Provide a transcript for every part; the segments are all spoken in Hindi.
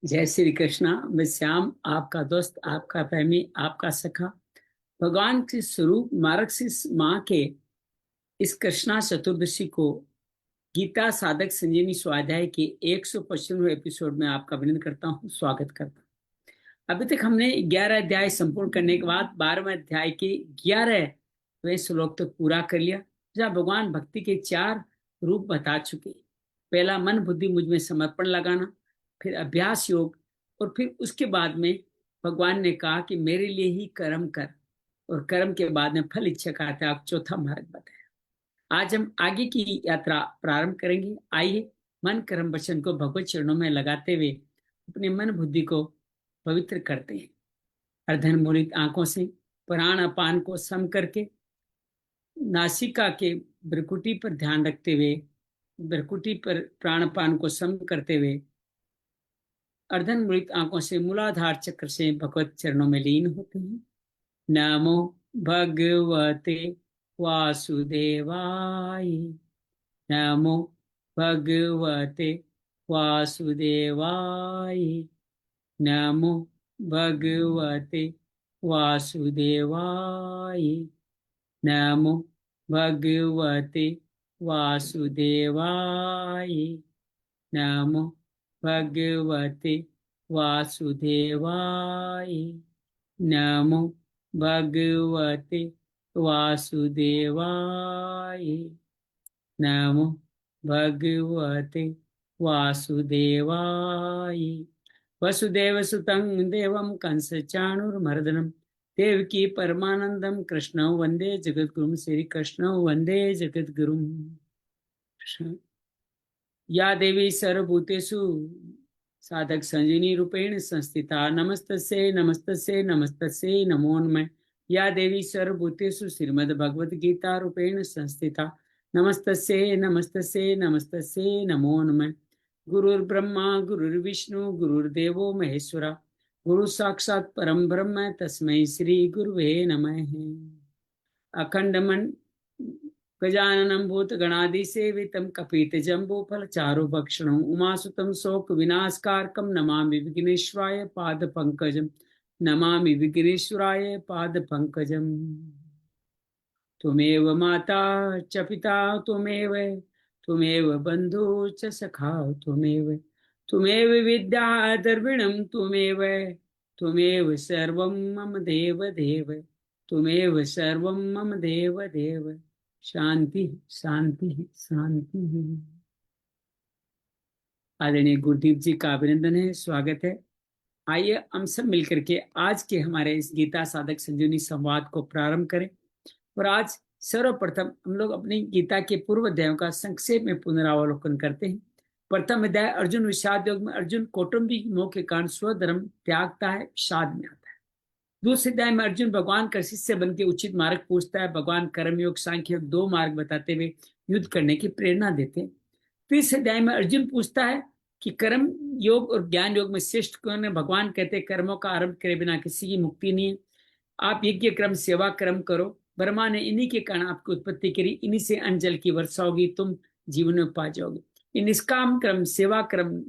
जय श्री कृष्णा। मैं श्याम, आपका दोस्त, आपका प्रेमी, आपका सखा। भगवान के स्वरूप मार्गशीर्ष माह के इस कृष्णा चतुर्दशी को गीता साधक संजीवनी स्वाध्याय के 125वें एपिसोड में आपका अभिनंदन करता हूँ, स्वागत करता हूँ। अभी तक हमने 11 अध्याय संपूर्ण करने के बाद 12वें अध्याय के 11वें श्लोक तक पूरा कर लिया, जहाँ भगवान भक्ति के 4 रूप बता चुके। पहला, मन बुद्धि मुझ में समर्पण लगाना, फिर अभ्यास योग, और फिर उसके बाद में भगवान ने कहा कि मेरे लिए ही कर्म कर, और कर्म के बाद में फल इच्छा का त्याग, चौथा मार्ग बताया। आज हम आगे की यात्रा प्रारंभ करेंगे। आइए मन कर्म वचन को भगवत चरणों में लगाते हुए अपने मन बुद्धि को पवित्र करते हैं। अर्धन मुरित आंखों से प्राण अपान को सम करके नासिका के भ्रुकुटी पर ध्यान रखते हुए, भ्रुकुटी पर प्राणपान को सम करते हुए अर्धन मुरित आंखों से मूलाधार चक्र से भगवत चरणों में लीन होते हैं। नमो भगवते वासुदेवाय। नमो भगवते वासुदेवाय। नमो भगवते वासुदेवाय। नमो भगवते वासुदेवाय। नमो भगवते वासुदेवाय। नमो भगवते वासुदेवाय। नमो भगवते वासुदेवाय। वसुदेव सुतं देवं कंस चाणूरमर्दनं देवकी परमानंदम कृष्ण वंदे जगद्गुरुं। श्री कृष्ण वंदे जगद्गुरुं। या देवी सर्वभूतेषु साधक संजीवनी रूपेण संस्थिता नमस्तस्यै नमस्तस्यै नमस्तस्यै नमो नमः। या देवी सर्वभूतेषु श्रीमद् भगवद गीता रूपेण संस्थिता नमस्तस्यै नमस्तस्यै नमस्तस्यै नमो नमः। गुरुर्ब्रह्मा गुरुर्विष्णु गुरुर्देवो महेश्वरा गुरु साक्षात् परम ब्रह्म तस्मै श्री गुरुवे नमः। अखंड मन गजाननं भूतगणादिसेवितं कपितजम्बूफलचारुभक्षणं उमासुतं शोकविनाशकारकं नमामि विघ्नेश्वराय पादपङ्कजं। नमामि विघ्नेश्वराय पादपङ्कजम्। त्वमेव माता च पिता त्वमेव, त्वमेव बन्धु च सखा त्वमेव, त्वमेव विद्या द्रविणं त्वमेव, त्वमेव सर्वं मम देव देव, त्वमेव सर्वं मम देव देव। शांति शांति शांति। आदरणीय गुरुदीप जी का अभिनंदन है, स्वागत है। आइए हम सब मिलकर के आज के हमारे इस गीता साधक संजीवनी संवाद को प्रारंभ करें। और आज सर्वप्रथम हम लोग अपनी गीता के पूर्व अध्यायों का संक्षेप में पुनरावलोकन करते हैं। प्रथम अध्याय अर्जुन विषाद योग में अर्जुन कौटुंबिक मोह के कारण स्वधर्म त्यागता है, विषाद में आता है। दूसरे अध्याय में अर्जुन भगवान का शिष्य बन के उचित मार्ग पूछता है। भगवान कर्मयोग सांख्य योग 2 मार्ग बताते हुए युद्ध करने की प्रेरणा देते हैं। तीसरे अध्याय में अर्जुन पूछता है कि कर्म योग और ज्ञान योग में श्रेष्ठ कौन है। भगवान कहते हैं कर्मों का आरंभ करे बिना किसी की मुक्ति नहीं है। आप यज्ञ क्रम सेवा क्रम करो, ब्रह्मा ने इन्हीं के कारण आपकी उत्पत्ति करी, इन्हीं से अन्न जल की वर्षा होगी, तुम जीवन में पा जाओगे। इन निष्काम क्रम सेवा क्रम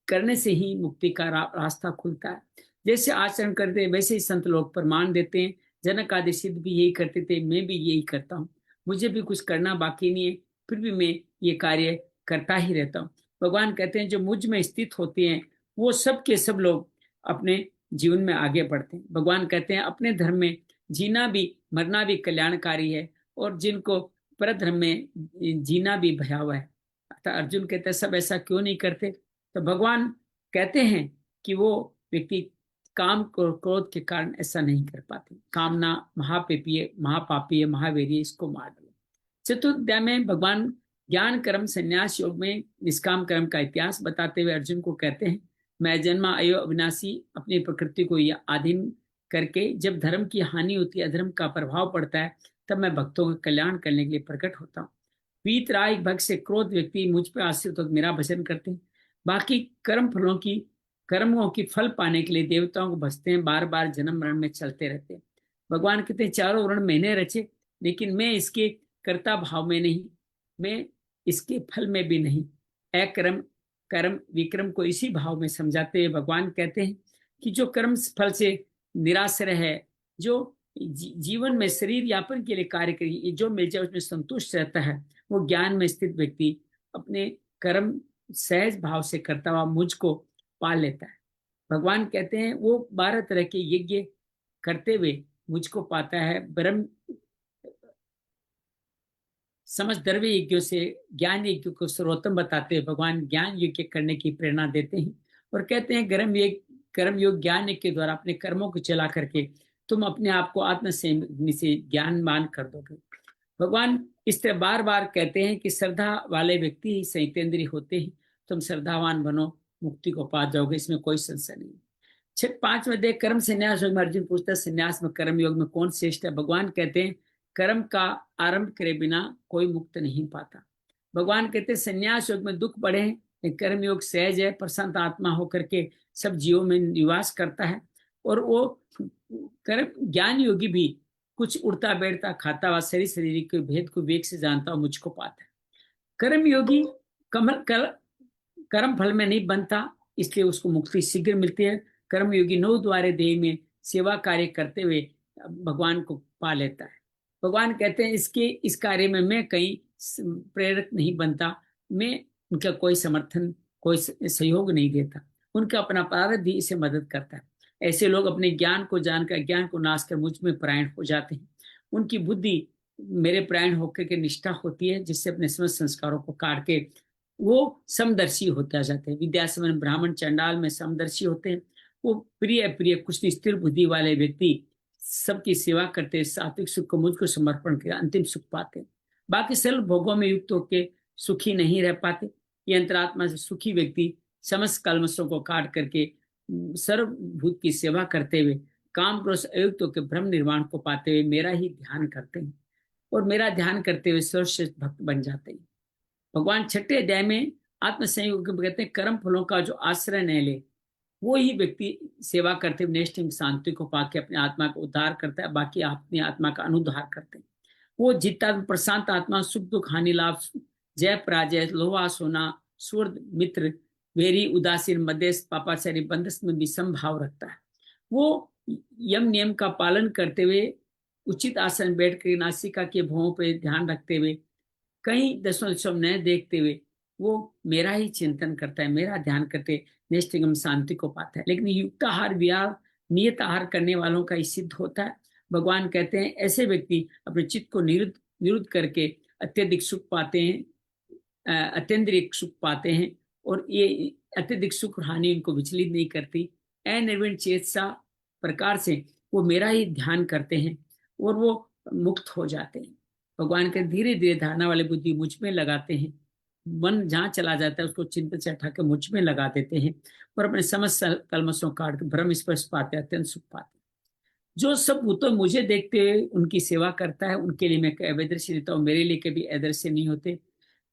करने से ही मुक्ति का रास्ता खुलता है। जैसे आचरण करते हैं वैसे ही संत लोग प्रमाण देते हैं। जनक आदि सिद्ध भी यही करते थे, मैं भी यही करता हूँ। मुझे भी कुछ करना बाकी नहीं है, फिर भी मैं ये कार्य करता ही रहता हूँ। भगवान कहते हैं जो मुझ में स्थित होते हैं वो सब के सब लोग अपने जीवन में आगे बढ़ते हैं। भगवान कहते हैं अपने धर्म में जीना भी मरना भी कल्याणकारी है, और जिनको परधर्म में जीना भी भयावह है। अतः अर्जुन कहते हैं सब ऐसा क्यों नहीं करते। तो भगवान कहते हैं कि वो व्यक्ति काम क्रोध के कारण ऐसा नहीं कर पाते। कामना महापापी है, महावीर, इसको मार दो। चतुर्थ अध्याय में भगवान ज्ञान कर्म संन्यास योग में निष्काम कर्म का इतिहास बताते हुए अर्जुन को कहते हैं मैं जन्मा अयो अविनाशी अपनी प्रकृति को अधीन करके जब धर्म की हानि होती है, अधर्म का प्रभाव पड़ता है, तब मैं भक्तों का कल्याण करने के लिए प्रकट होता हूँ। वीतराग भक्त से क्रोध व्यक्ति मुझ पर आश्रित होकर मेरा भजन करते हैं। बाकी कर्मों की फल पाने के लिए देवताओं को भजते हैं, बार बार जन्म मरण में चलते रहते हैं। भगवान कहते हैं चारों वर्ण मैंने रचे, लेकिन मैं इसके कर्ता भाव में नहीं, मैं इसके फल में भी नहीं। अकर्म कर्म विक्रम को इसी भाव में समझाते हुए भगवान कहते हैं कि जो कर्म फल से निराश्रय है, जो जीवन में शरीर यापन के लिए कार्य करे, जो मिल जाए उसमें संतुष्ट रहता है, वो ज्ञान में स्थित व्यक्ति अपने कर्म सहज भाव से करता हुआ मुझको पा लेता है। भगवान कहते हैं वो 12 तरह के यज्ञ करते हुए मुझको पाता है। ब्रह्म समझ द्रव्य यज्ञों से ज्ञान यज्ञ को सर्वोत्तम बताते हैं। भगवान ज्ञान यज्ञ करने की प्रेरणा देते हैं और कहते हैं कर्म योग ज्ञान यज्ञ के द्वारा अपने कर्मों को चला करके तुम अपने आप को आत्म से ज्ञानवान कर दोगे। भगवान इस तरह बार बार कहते हैं कि श्रद्धा वाले व्यक्ति ही संयतेंद्रिय होते हैं। तुम श्रद्धावान बनो, मुक्ति को पा जाओगे, इसमें कोई संशय नहीं। 5वें देख कर्म संन्यास योग में अर्जुन पूछता है संन्यास में कर्म योग में कौन श्रेष्ठ है। भगवान कहते हैं कर्म का आरंभ करे बिना कोई मुक्त नहीं पाता। भगवान कहते हैं संन्यास योग में दुख बढ़े हैं, कर्म योग सहज है, प्रशांत आत्मा होकर के सब जीवों में निवास करता है। और वो कर्म ज्ञान योगी भी कुछ उड़ता बैठता खाता हुआ शरीर के भेद को विवेक से जानता हुआ मुझको पाता है। कर्म योगी कर्म फल में नहीं बनता, इसलिए उसको मुक्ति शीघ्र मिलती है। कर्मयोगी 9 द्वारे देह में सेवा कार्य करते हुए भगवान को पा लेता है। भगवान कहते हैं इस कार्य में मैं कहीं प्रेरक नहीं बनता, मैं उनका कोई समर्थन कोई सहयोग नहीं देता, उनका अपना प्रारब्ध भी इसे मदद करता है। ऐसे लोग अपने ज्ञान को जानकर ज्ञान को नाश कर मुझ में परायण हो जाते हैं। उनकी बुद्धि मेरे परायण होकर के निष्ठा होती है, जिससे अपने समस्त संस्कारों को काट के वो समदर्शी होता जाते हैं। विद्यासमन ब्राह्मण चंडाल में समदर्शी होते हैं। वो प्रिय प्रिय कुछ स्थिर बुद्धि वाले व्यक्ति सबकी सेवा करते, सात्विक सुख को मुझको समर्पण कर अंतिम सुख पाते। बाकी सर्व भोगों में युक्त होकर सुखी नहीं रह पाते। ये अंतरात्मा से सुखी व्यक्ति समस्त कल्मशों को काट करके सर्वभूत की सेवा करते हुए काम क्रोध अयुक्त होकर ब्रह्म निर्वाण को पाते हुए मेरा ही ध्यान करते हैं और मेरा ध्यान करते हुए सर्वश्रेष्ठ भक्त बन जाते हैं। भगवान 6ठे अध्याय में आत्मसंयोग कहते हैं कर्म फलों का जो आश्रय न ले वो ही व्यक्ति सेवा करते हुए नेष्ठ शांति को पाके अपने आत्मा का उद्धार करता है, बाकी अपनी आत्मा का अनुद्धार करते हैं। वो जितना प्रशांत आत्मा सुख दुख हानि लाभ जय पराजय लोहा सोना स्वर्ग मित्र वेरी उदासीन मध्यस्थ पापाचारी बंधस में विषम भाव रखता है। वो यम नियम का पालन करते हुए उचित आसन बैठ कर नासिका के भवों पर ध्यान रखते हुए कहीं दशों न देखते हुए वो मेरा ही चिंतन करता है, मेरा ध्यान करते निष्ठिगम शांति को पाता है। लेकिन युक्त आहार विहार नियत आहार करने वालों का ही सिद्ध होता है। भगवान कहते हैं ऐसे व्यक्ति अपने चित्त को निरुद्ध करके अत्यधिक सुख पाते हैं, अत्यंतिक सुख पाते हैं और ये अत्यधिक सुख हानि उनको विचलित नहीं करती। अनिर्विण चेतसा प्रकार से वो मेरा ही ध्यान करते हैं और वो मुक्त हो जाते हैं। भगवान के धीरे धीरे धारणा वाले बुद्धि मुझ में लगाते हैं। मन जहाँ चला जाता है उसको चिंतन से हटा के मुझ में लगा देते हैं और अपने समस्त कलमशों काट के ब्रह्म स्पर्श पाते, अत्यंत सुख पाते। जो सब भूतों मुझे देखते हुए उनकी सेवा करता है उनके लिए मैं अवैदृश्य देता हूँ, मेरे लिए कभी अदृश्य नहीं होते।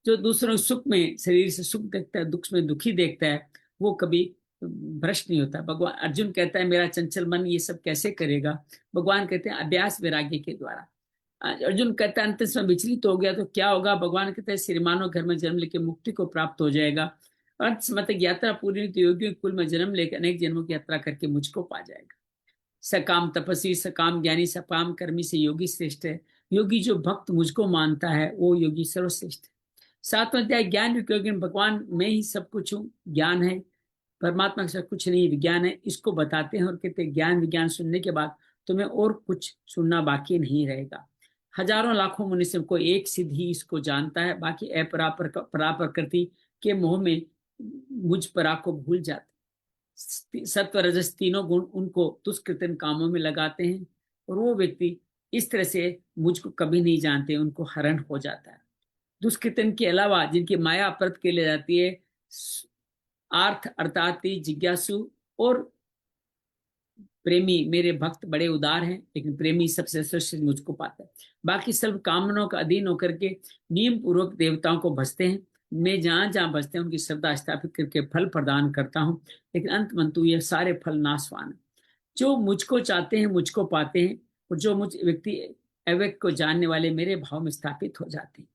जो दूसरों सुख में शरीर से सुख देखता है, दुख में दुखी देखता है, वो कभी भ्रष्ट नहीं होता। भगवान अर्जुन कहता है मेरा चंचल मन ये सब कैसे करेगा। भगवान कहते हैं अभ्यास वैराग्य के द्वारा। अर्जुन कहता है अंत में विचलित हो गया तो क्या होगा। भगवान कहते हैं श्रीमानों घर में जन्म लेके मुक्ति को प्राप्त हो जाएगा। अंत समय तक यात्रा पूरी तो योगियों कुल में जन्म लेकर अनेक जन्मों की यात्रा करके मुझको पा जाएगा। सकाम तपस्वी सकाम ज्ञानी सकाम कर्मी से योगी श्रेष्ठ है। योगी जो भक्त मुझको मानता है वो योगी सर्वश्रेष्ठ है। 7वां अध्याय ज्ञान योगी। भगवान मैं ही सब कुछ हूँ, ज्ञान है, परमात्मा से कुछ नहीं विज्ञान है, इसको बताते हैं और कहते हैं ज्ञान विज्ञान सुनने के बाद तुम्हें और कुछ सुनना बाकी नहीं रहेगा। हजारों लाखों मुनि से कोई एक सिद्ध ही इसको जानता है, बाकी पराप्रकृति के मोह में मुझ परा को भूल जाते। सत्व रजस तीनों गुण उनको दुष्कृतन कामों में लगाते हैं और वो व्यक्ति इस तरह से मुझको कभी नहीं जानते, उनको हरण हो जाता है। दुष्कृतन के अलावा जिनकी माया अपरत के ले जाती है आर्थ अर्थात जिज्ञासु और प्रेमी। मेरे भक्त बड़े उदार हैं लेकिन प्रेमी सबसे श्रेष्ठ मुझको पाता है। बाकी सब कामनाओं का अधीन होकर के नियम पूर्वक देवताओं को भजते हैं। मैं जहां जहां भजते हैं उनकी श्रद्धा स्थापित करके फल प्रदान करता हूं, लेकिन अंत मंतु ये सारे फल नाशवान है। जो मुझको चाहते हैं मुझको पाते हैं और जो मुझ व्यक्ति अव्यक्त को जानने वाले मेरे भाव में स्थापित हो जाते हैं।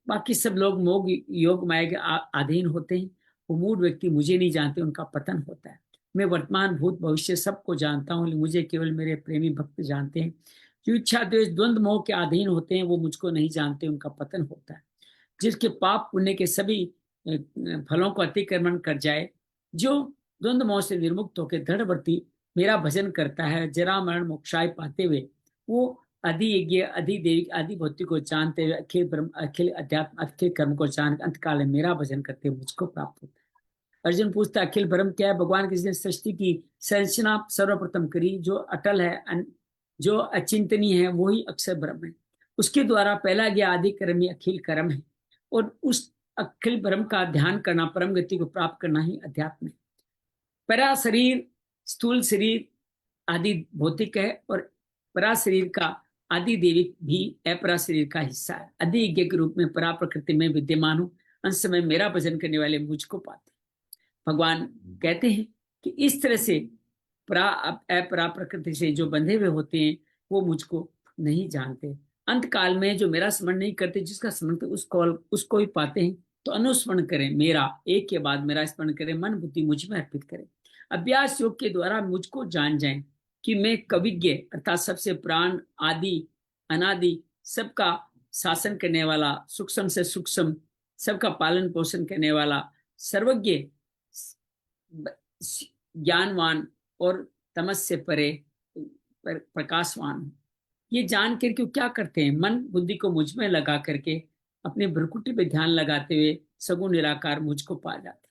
बाकी सब लोग मोग योग माया के अधीन होते हैं वो मूढ़ व्यक्ति मुझे नहीं जानते, उनका पतन होता है। मैं वर्तमान भूत भविष्य सबको जानता हूँ, मुझे केवल मेरे प्रेमी भक्त जानते हैं। जो इच्छा द्वेष द्वंद्व मोह के अधीन होते हैं वो मुझको नहीं जानते, उनका पतन होता है। जिसके पाप पुण्य के सभी फलों को अतिक्रमण कर जाए, जो द्वंद्व मोह से निर्मुक्त होकर दृढ़वर्ती मेरा भजन करता है, जरा मरण मोक्षाय पाते हुए, वो आदि यज्ञ, आदि देवी, आदि भौतिक को जानते हुए, अखिल ब्रह्म, अखिल अध्यात्म, अखिल कर्म को जान अंतकाल में मेरा भजन करते हुए मुझको प्राप्त होता है। अर्जुन पूछता, अखिल ब्रह्म क्या है? भगवान किसी ने सृष्टि की संरचना सर्वप्रथम करी, जो अटल है, जो अचिंतनीय है, वही अक्षर ब्रह्म है। उसके द्वारा पहला गया आदि कर्म ही अखिल कर्म है, और उस अखिल ब्रह्म का ध्यान करना, परम गति को प्राप्त करना ही अध्यात्म है। परा शरीर, स्थूल शरीर आदि भौतिक है, और परा शरीर का आदि देविक भी अपरा शरीर का हिस्सा है। आदि यज्ञ के रूप में परा प्रकृति में विद्यमान हूं, अंश में मेरा भजन करने वाले मुझको पाते। भगवान कहते हैं कि इस तरह से अपरा प्रकृति से जो बंधे हुए होते हैं वो मुझको नहीं जानते। अंत काल में जो मेरा स्मरण नहीं करते, जिसका स्मरण उसको ही पाते हैं। तो अनुस्मरण करें मेरा, एक के बाद मेरा स्मरण करें, मन बुद्धि मुझ में अर्पित करें। अभ्यास योग के द्वारा मुझको जान जाएं कि मैं कविज्ञ अर्थात सबसे प्राण आदि अनादि सबका शासन करने वाला, सूक्ष्म से सूक्ष्म सबका पालन पोषण करने वाला, सर्वज्ञ, ज्ञानवान और तमस से परे प्रकाशवान। ये जान कर क्यों क्या करते हैं? मन बुद्धि को मुझ में लगा करके अपने भ्रुकुटी पे ध्यान लगाते हुए सगुण निराकार मुझको पा जाते।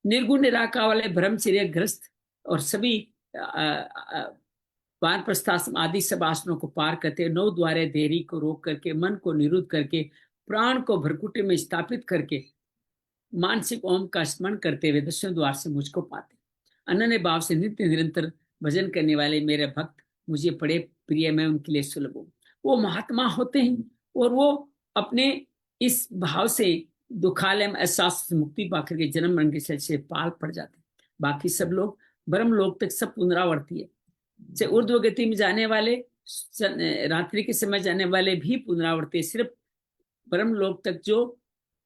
निर्गुण निराकार वाले ब्रह्मचर्य ग्रस्त और सभी वानप्रस्थाश्रम आदि सब आसनों को पार करते, 9 द्वारे देरी को रोक करके, मन को निरुद्ध करके, प्राण को भ्रुकुटी में स्थापित करके, मानसिक ओम का स्मरण करते हुए 10वें द्वार से मुझको पाते। अनन्य भाव से नित्य निरंतर भजन करने वाले मेरे भक्त मुझे बड़े प्रिय, मैं उनके लिए सुलभ हूँ। वो महात्मा होते हैं और वो अपने इस भाव से दुखालय में एहसास से मुक्ति पाकर के जन्म मरण के से पाल पड़ जाते। बाकी सब लोग ब्रह्म लोक तक सब पुनरावर्ती है। से ऊर्ध्व गति में जाने वाले, रात्रि के समय जाने वाले भी पुनरावर्ती। सिर्फ ब्रह्म लोक तक जो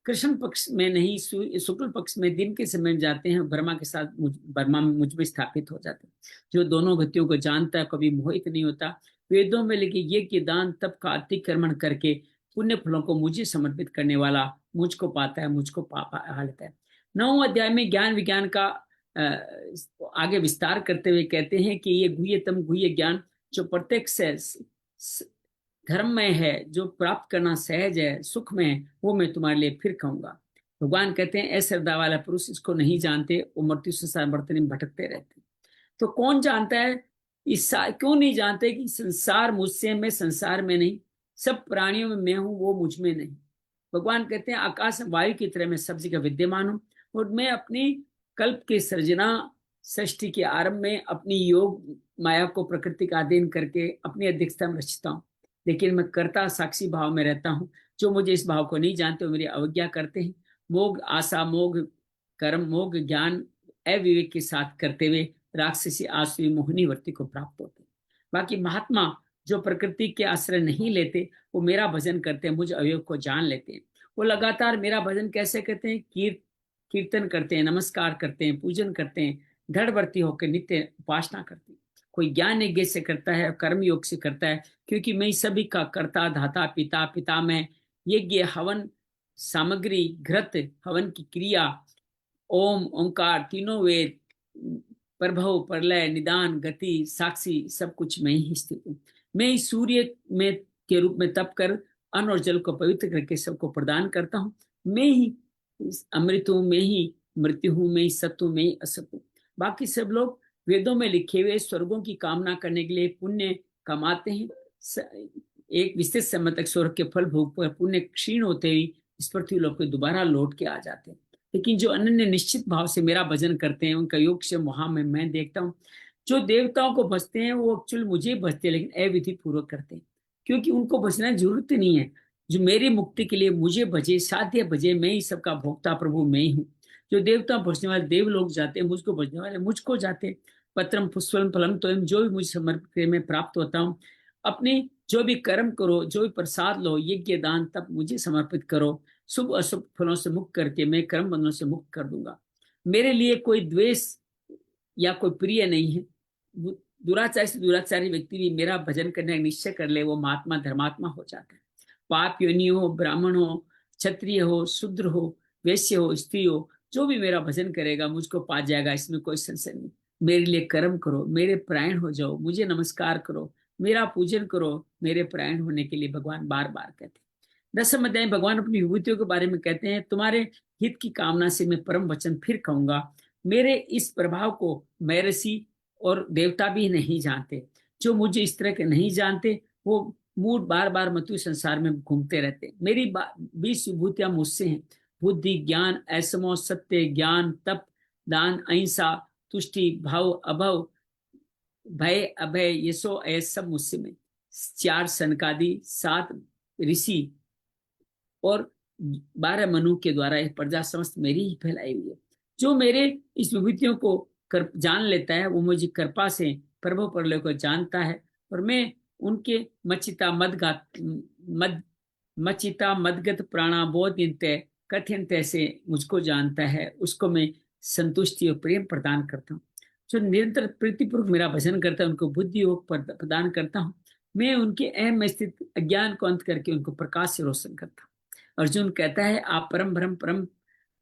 कृष्ण पक्ष में नहीं, शुक्ल पक्ष में दिन के समय जाते हैं, ब्रह्मा के साथ ब्रह्मा मुझ में स्थापित हो जाते हैं। जो दोनों गतियों को जानता है, कभी मोहित नहीं होता। वेदों में लिखे यज्ञ दान तप का अतिक्रमण करके पुण्य फलों को मुझे समर्पित करने वाला मुझको पाता है, मुझको पा लेता है। 9वें अध्याय में ज्ञान विज्ञान का आगे विस्तार करते हुए कहते हैं कि ये गुह्यतम गुह्य ज्ञान जो प्रत्येक से धर्म में है, जो प्राप्त करना सहज है, सुख में है, वो मैं तुम्हारे लिए फिर कहूंगा। भगवान कहते हैं ऐसे श्रद्धा वाला पुरुष इसको नहीं जानते, वो मृत्यु संसार बर्तन में भटकते रहते। तो कौन जानता है? क्यों नहीं जानते कि संसार मुझसे, मैं संसार में नहीं, सब प्राणियों में मैं हूं, वो मुझ में नहीं। भगवान कहते हैं आकाश वायु की तरह मैं सब जगह विद्यमान हूं, और मैं अपनी कल्प की सृजना सृष्टि के आरंभ में अपनी योग माया को प्रकृति का अधीन करके अपनी अध्यक्षता में रचता हूँ। लेकिन मैं कर्ता साक्षी भाव में रहता हूँ। जो मुझे इस भाव को नहीं जानते वो मेरी अवज्ञा करते हैं। मोग आशा, मोग कर्म, मोग ज्ञान अविवेक के साथ करते हुए राक्षसी आसुरी मोहिनी वर्ती को प्राप्त होते हैं। बाकी महात्मा जो प्रकृति के आश्रय नहीं लेते, वो मेरा भजन करते हैं, मुझ अवयव को जान लेते हैं। वो लगातार मेरा भजन कैसे करते हैं? कीर्तन करते हैं, नमस्कार करते हैं, पूजन करते हैं, दृढ़वर्ती होकर नित्य उपासना करते हैं। कोई ज्ञान यज्ञ से करता है, कर्म योग से करता है, क्योंकि मैं सभी का कर्ता धाता पिता, पिता में यज्ञ हवन सामग्री, घृत हवन की क्रिया, ओम ओंकार, तीनों वेद, प्रभव प्रलय निदान गति साक्षी, सब कुछ मैं ही स्थित हूँ। मैं ही सूर्य में के रूप में तप कर अन्न और जल को पवित्र करके सबको प्रदान करता हूँ। मैं ही अमृत हूँ, मैं ही मृत्यु हूँ, मैं ही सत्य हूँ, मैं ही असत हूँ। बाकी सब लोग वेदों में लिखे हुए स्वर्गों की कामना करने के लिए पुण्य कमाते हैं। एक विशेष समय तक स्वर्ग के फल भोग पर पुण्य क्षीण होते ही इस पृथ्वी लोक पे दोबारा लौट के आ जाते हैं। लेकिन जो अनन्य निश्चित भाव से मेरा भजन करते हैं, उनका योग से वहां में मैं देखता हूँ। जो देवताओं को भजते हैं वो एक्चुअल मुझे भजते हैं, लेकिन अविधि पूर्वक करते हैं, क्योंकि उनको भजना जरूरत नहीं है। जो मेरी मुक्ति के लिए मुझे भजे, साध्य भजे, मैं ही सबका भोक्ता प्रभु मैं ही हूँ। जो देवता भजने वाले देव लोग जाते हैं, मुझको भजने वाले मुझको जाते। पत्रम पुष्पम फलम तो जो भी मुझे समर्पित में प्राप्त होता हूँ। अपनी जो भी कर्म करो, जो भी प्रसाद लो, यज्ञ दान तब मुझे समर्पित करो। शुभ अशुभ फलों से मुक्त करके मैं कर्म बंधनों से मुक्त कर दूंगा। मेरे लिए कोई द्वेष या कोई प्रिय नहीं है। दुराचारी से दुराचारी व्यक्ति भी मेरा भजन करने का निश्चय कर ले, वो महात्मा धर्मात्मा हो जाता है। पाप योनि हो, ब्राह्मण हो, क्षत्रिय हो, शूद्र हो, वैश्य हो, स्त्री हो, जो भी मेरा भजन करेगा मुझको पा जाएगा, इसमें कोई संशय नहीं। मेरे लिए कर्म करो, मेरे प्राण हो जाओ, मुझे नमस्कार करो, मेरा पूजन करो, मेरे प्राण होने के लिए भगवान बार बार कहते हैं। 10वें अध्याय भगवान अपनी विभूतियों के बारे में कहते हैं, तुम्हारे हित की कामना से मैं परम वचन फिर कहूंगा। मेरे इस प्रभाव को महर्षि और देवता भी नहीं जानते। जो मुझे इस तरह के नहीं जानते वो मूड बार बार मृत्यु संसार में घूमते रहते। मेरी 20 विभूतियां मुझसे हैं। बुद्धि, ज्ञान, ऐसमो, सत्य, ज्ञान, तप, दान, अहिंसा, तुष्टि, भाव, अभव, भय, अभय, यशो, ऐस सब मुझसे में। 4 सनकादि, 7 ऋषि और 12 मनु के द्वारा यह प्रजा समस्त मेरी ही फैलाई हुई है। जो मेरे इस विभूतियों को जान लेता है वो मुझे कृपा से प्रभु प्रलय को जानता है, और मैं उनके मचिता मदगत प्राणाबोध कठिन से मुझको जानता है, उसको मैं संतुष्टि और प्रेम प्रदान करता हूँ। जो निरंतर प्रीतिपूर्वक मेरा भजन करता है उनको बुद्धि योग प्रदान करता हूँ। मैं उनके अहम में स्थित अज्ञान को अंत करके उनको प्रकाश से रोशन करता हूँ। अर्जुन कहता है, आप परम ब्रह्म, परम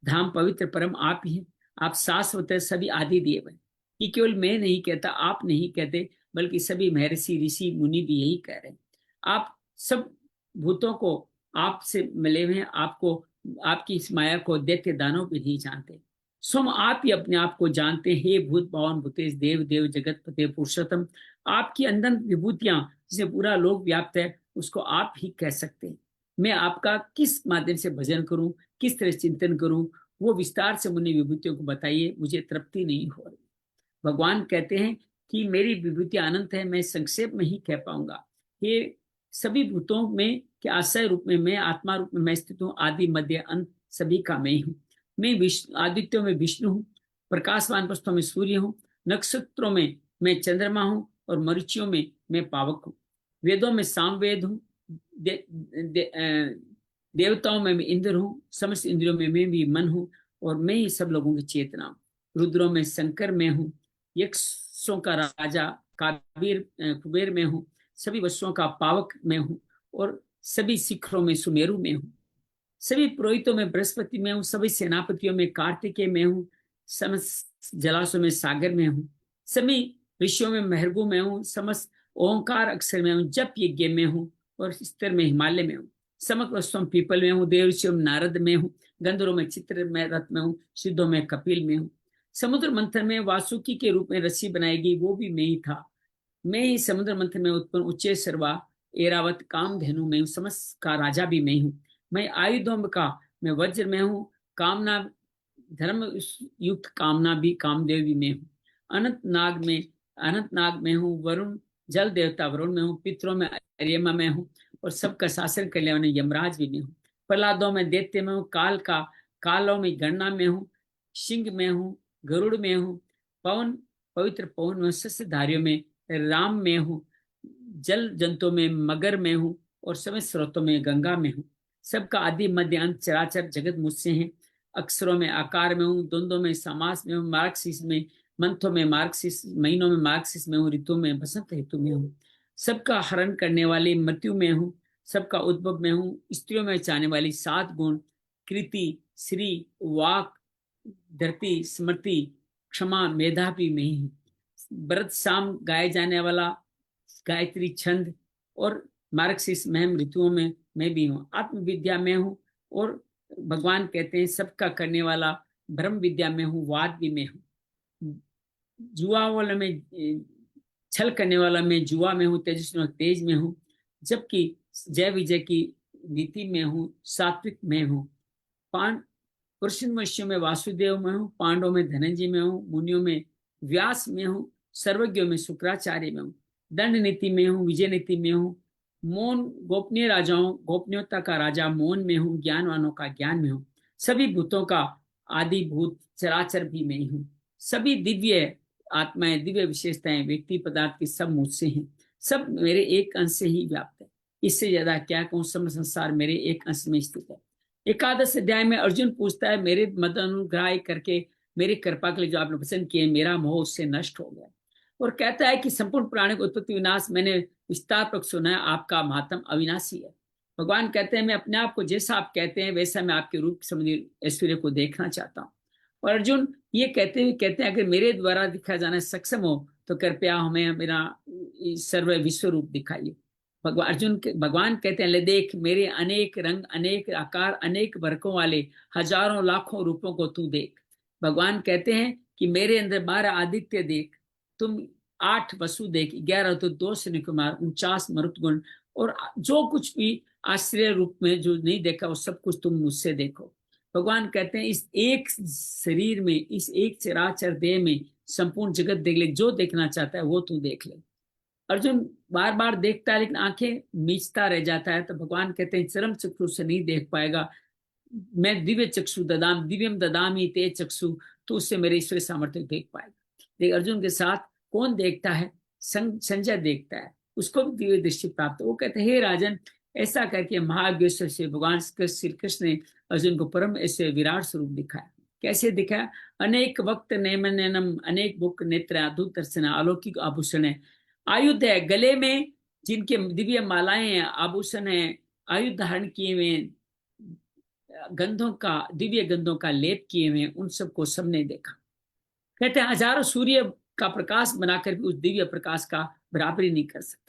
धाम, पवित्र परम आप ही हैं। आप शाश्वत सभी आदि दिए हुए। ये केवल मैं नहीं कहता, आप नहीं कहते, बल्कि सभी महर्षि, ऋषि, मुनि भी यही कह रहे हैं। आप सब भूतों को आपसे मिले हुए हैं, आपको आपकी इस माया को दैत्य दानव भी नहीं जानते। स्वयं आप ही अपने आप को जानते हैं। हे भूत भावन भूतेश देव देव जगत पते पुरुषोत्तम, आपकी अनंत विभूतियां जिसे पूरा लोक व्याप्त है उसको आप ही कह सकते हैं। मैं आपका किस माध्यम से भजन करूं, किस तरह चिंतन करूं, वो विस्तार से मुनि विभूतियों को बताइए, मुझे तृप्ति नहीं हो रही। भगवान कहते हैं कि मेरी विभूतियां अनंत है, मैं संक्षेप में ही कह पाऊंगा। ये सभी भूतों में के आश्रय रूप में मैं आत्मा रूप में मैं स्थित हूँ। आदि मध्य अंत सभी का मैं हूँ। मैं विष्णु, आदित्यों में विष्णु हूँ, प्रकाशवान वस्तुओं में सूर्य हूँ, नक्षत्रों में मैं चंद्रमा हूँ, और मरीचियों में मैं पावक हूँ। वेदों में सामवेद हूँ, देवताओं में मैं इंद्र हूँ, समस्त इंद्रियों में मैं भी मन हूँ, और मैं ही सब लोगों की चेतना हूँ। रुद्रों में शंकर में हूँ, यक्षों का राजा कुबेर में हूँ, सभी वस्तुओं का पावक में हूँ, और सभी शिखरों में सुमेरु में हूँ, सभी पुरोहितों में बृहस्पति में हूँ, सभी सेनापतियों में कार्तिकेय में हूँ, समस्त जलाशयों में सागर में हूँ, सभी ऋषियों में महर्गु में हूँ, समस्त ओंकार अक्षर में हूँ, जप यज्ञ में हूँ, और स्तर में हिमालय में हूँ, समस्त वस्तुओं पीपल में हूँ, देवऋषियों में नारद में हूँ, गंधर्वों में चित्र में रथ में हूँ, सिद्धों में कपिल में हूँ। समुद्र मंथन में वासुकी के रूप में रस्सी बनाएगी, वो भी मैं ही था। मैं ही समुद्र मंथन में उत्पन्न उच्चे सर्वा एरावत कामधेनु में हूँ, समस्त का राजा भी मैं हूँ। मैं आयुधों का मैं वज्र में हूँ, कामना धर्म युक्त कामना भी कामदेव भी मैं हूँ। अनंत नाग में हूँ, वरुण जल देवता वरुण में हूँ, पितरों में अर्यमा में हूँ, और सबका शासन करने वाले यमराज भी मैं हूँ। प्रहलादों में दैत्य में हूँ, कालों में गणना में हूँ, सिंह में हूँ, गरुड़ में हूँ, पवित्र पवन में, शस्त्रधारियों में राम में हूँ, जल जंतु में मगर में हूँ, और समय स्रोतों में गंगा में हूँ। सबका आदि मध्य अंत चराचर जगत मुझसे है। अक्षरों में आकार में हूँ, द्वंद्वों में समास में हूँ, मार्क्सिस में मंथों में मार्क्सिस, महीनों में मार्क्सिस में हूँ, ऋतु में बसंत ऋतु में हूँ। सबका हरण करने वाली मृत्यु में हूँ, सबका उद्भव में हूँ। स्त्रियों में चाहने वाली 7 गुण कृति, श्री, वाक, धरती, स्मृति, क्षमा, मेधा भी मैं ही हूँ। व्रत शाम गाए जाने वाला गायत्री छंद और मार्क्सिस महम ऋतुओं में मैं भी हूँ। आत्मविद्या में हूँ, और भगवान कहते हैं सबका करने वाला ब्रह्म विद्या में हूँ, वाद भी मैं हूँ। जुआ वाला में छल करने वाला मैं जुआ में हूँ, तेजस्वी तेज में हूँ, जबकि जय विजय की नीति में हूँ, सात्विक में हूँ। कृष्ण मनुष्यों में वासुदेव में हूँ, पांडवों में धनंजय में हूँ, मुनियों में व्यास में हूँ, सर्वज्ञों में शुक्राचार्य में हूँ, दंड नीति में हूँ, विजय नीति में हूँ, मौन गोपनीय राजाओं गोपनीयता का राजा मौन में हूँ, ज्ञानवानों का ज्ञान में हूँ। सभी भूतों का आदि भूत चराचर भी मैं ही हूँ। सभी दिव्य आत्माएं, दिव्य विशेषताएं, व्यक्ति पदार्थ की सब मुझसे हैं। सब मेरे एक अंश से ही व्याप्त है। इससे ज्यादा क्या कहूँ, सब संसार मेरे एक अंश में स्थित है। 11 अध्याय में अर्जुन पूछता है, मेरे मद अनुग्रह करके मेरी कृपा के लिए जो आपने पसंद किए, मेरा मोह उससे नष्ट हो गया। और कहता है कि संपूर्ण प्राणी को उत्पत्ति विनाश मैंने विस्तार पर सुना है, आपका मातम अविनाशी है। भगवान कहते हैं मैं अपने आप को जैसा आप कहते हैं वैसा मैं आपके रूप समझ ऐश्वर्य को देखना चाहता हूँ। और अर्जुन ये कहते हैं अगर मेरे द्वारा दिखाया जाना सक्षम हो तो कृपया हमें मेरा सर्व विश्व रूप दिखाइए। भगवान कहते हैं ले देख मेरे अनेक रंग, अनेक आकार, अनेक वर्गों वाले हजारों लाखों रूपों को तू देख। भगवान कहते हैं कि मेरे अंदर 12 आदित्य देख, तुम 8 वसु देख, 11 तो 2 शनि कुमार, 49 मरुत गुण, और जो कुछ भी आश्चर्य रूप में जो नहीं देखा वो सब कुछ तुम मुझसे देखो। भगवान कहते हैं इस एक शरीर में, इस एक चराचर देह में संपूर्ण जगत देख ले, जो देखना चाहता है वो तू देख ले। अर्जुन बार बार देखता है लेकिन आंखें मीचता रह जाता है, तो भगवान कहते हैं चरम चक्षु से नहीं देख पाएगा, मैं दिव्य चक्षु ददाम दिव्यम ददामी ते चक्षु, तो उससे मेरे ईश्वरी सामर्थ्य देख पाएगा। देख अर्जुन के साथ कौन देखता है? संजय देखता है, उसको भी दिव्य दृष्टि प्राप्त। वो कहते हैं हे राजन, ऐसा करके महाज्ञेश्वर से भगवान श्री कृष्ण ने अर्जुन को परम ऐसे विराट स्वरूप दिखाया। कैसे दिखाया? अनेक वक्त नैनम, अनेक बुक नेत्र, अद्भुत दर्शन, अलौकिक आभूषण है, आयुध है गले में, जिनके दिव्य मालाएं हैं, आभूषण है, आयुध धारण किए हुए, गंधों का, दिव्य गंधों का लेप किए हुए, उन सबको सबने देखा। कहते हैं हजारों सूर्य का प्रकाश बनाकर भी उस दिव्य प्रकाश का बराबरी नहीं कर सकते।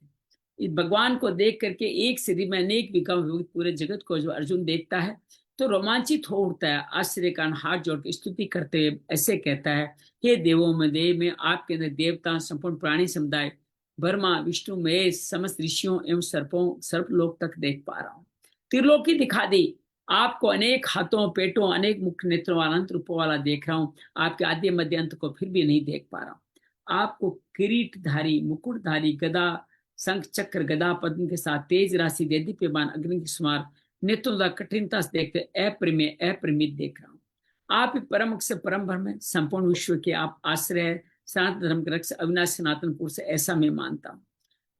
इस भगवान को देख करके एक शरीर में अनेक विकल्प पूरे जगत को जो अर्जुन देखता है तो रोमांचित हो उठता है, आश्चर्य कारण हाथ जोड़ के स्तुति करते हुए ऐसे कहता है, हे देवों में देव में, आपके अंदर देवता, संपूर्ण प्राणी समुदाय, ब्रह्मा विष्णु महेश, समस्त ऋषियों एवं सर्पों, सर्पलोक तक देख पा रहा हूँ। त्रिलोकी दिखा दी, आपको अनेक हाथों, पेटों, अनेक मुख्य नेत्रों वाला, अनंत रूपों वाला देख रहा हूँ, आपके आद्य मध्य अंत को फिर भी नहीं देख पा रहा हूँ। आपको किरीटधारी, मुकुटधारी, गदा, शंख, चक्र, गदा, पद्म के साथ तेज राशि, देदीप्यमान, अग्नि के समान नेत्रों का कठिनता से देखते अप्रमेय, अपरिमित देख रहा हूँ। आप ही परम अक्षर परम ब्रह्म है, संपूर्ण विश्व के आप आश्रय, सनातन धर्म के रक्ष, अविनाश सनातन पुरुष, ऐसा मैं मानता हूँ।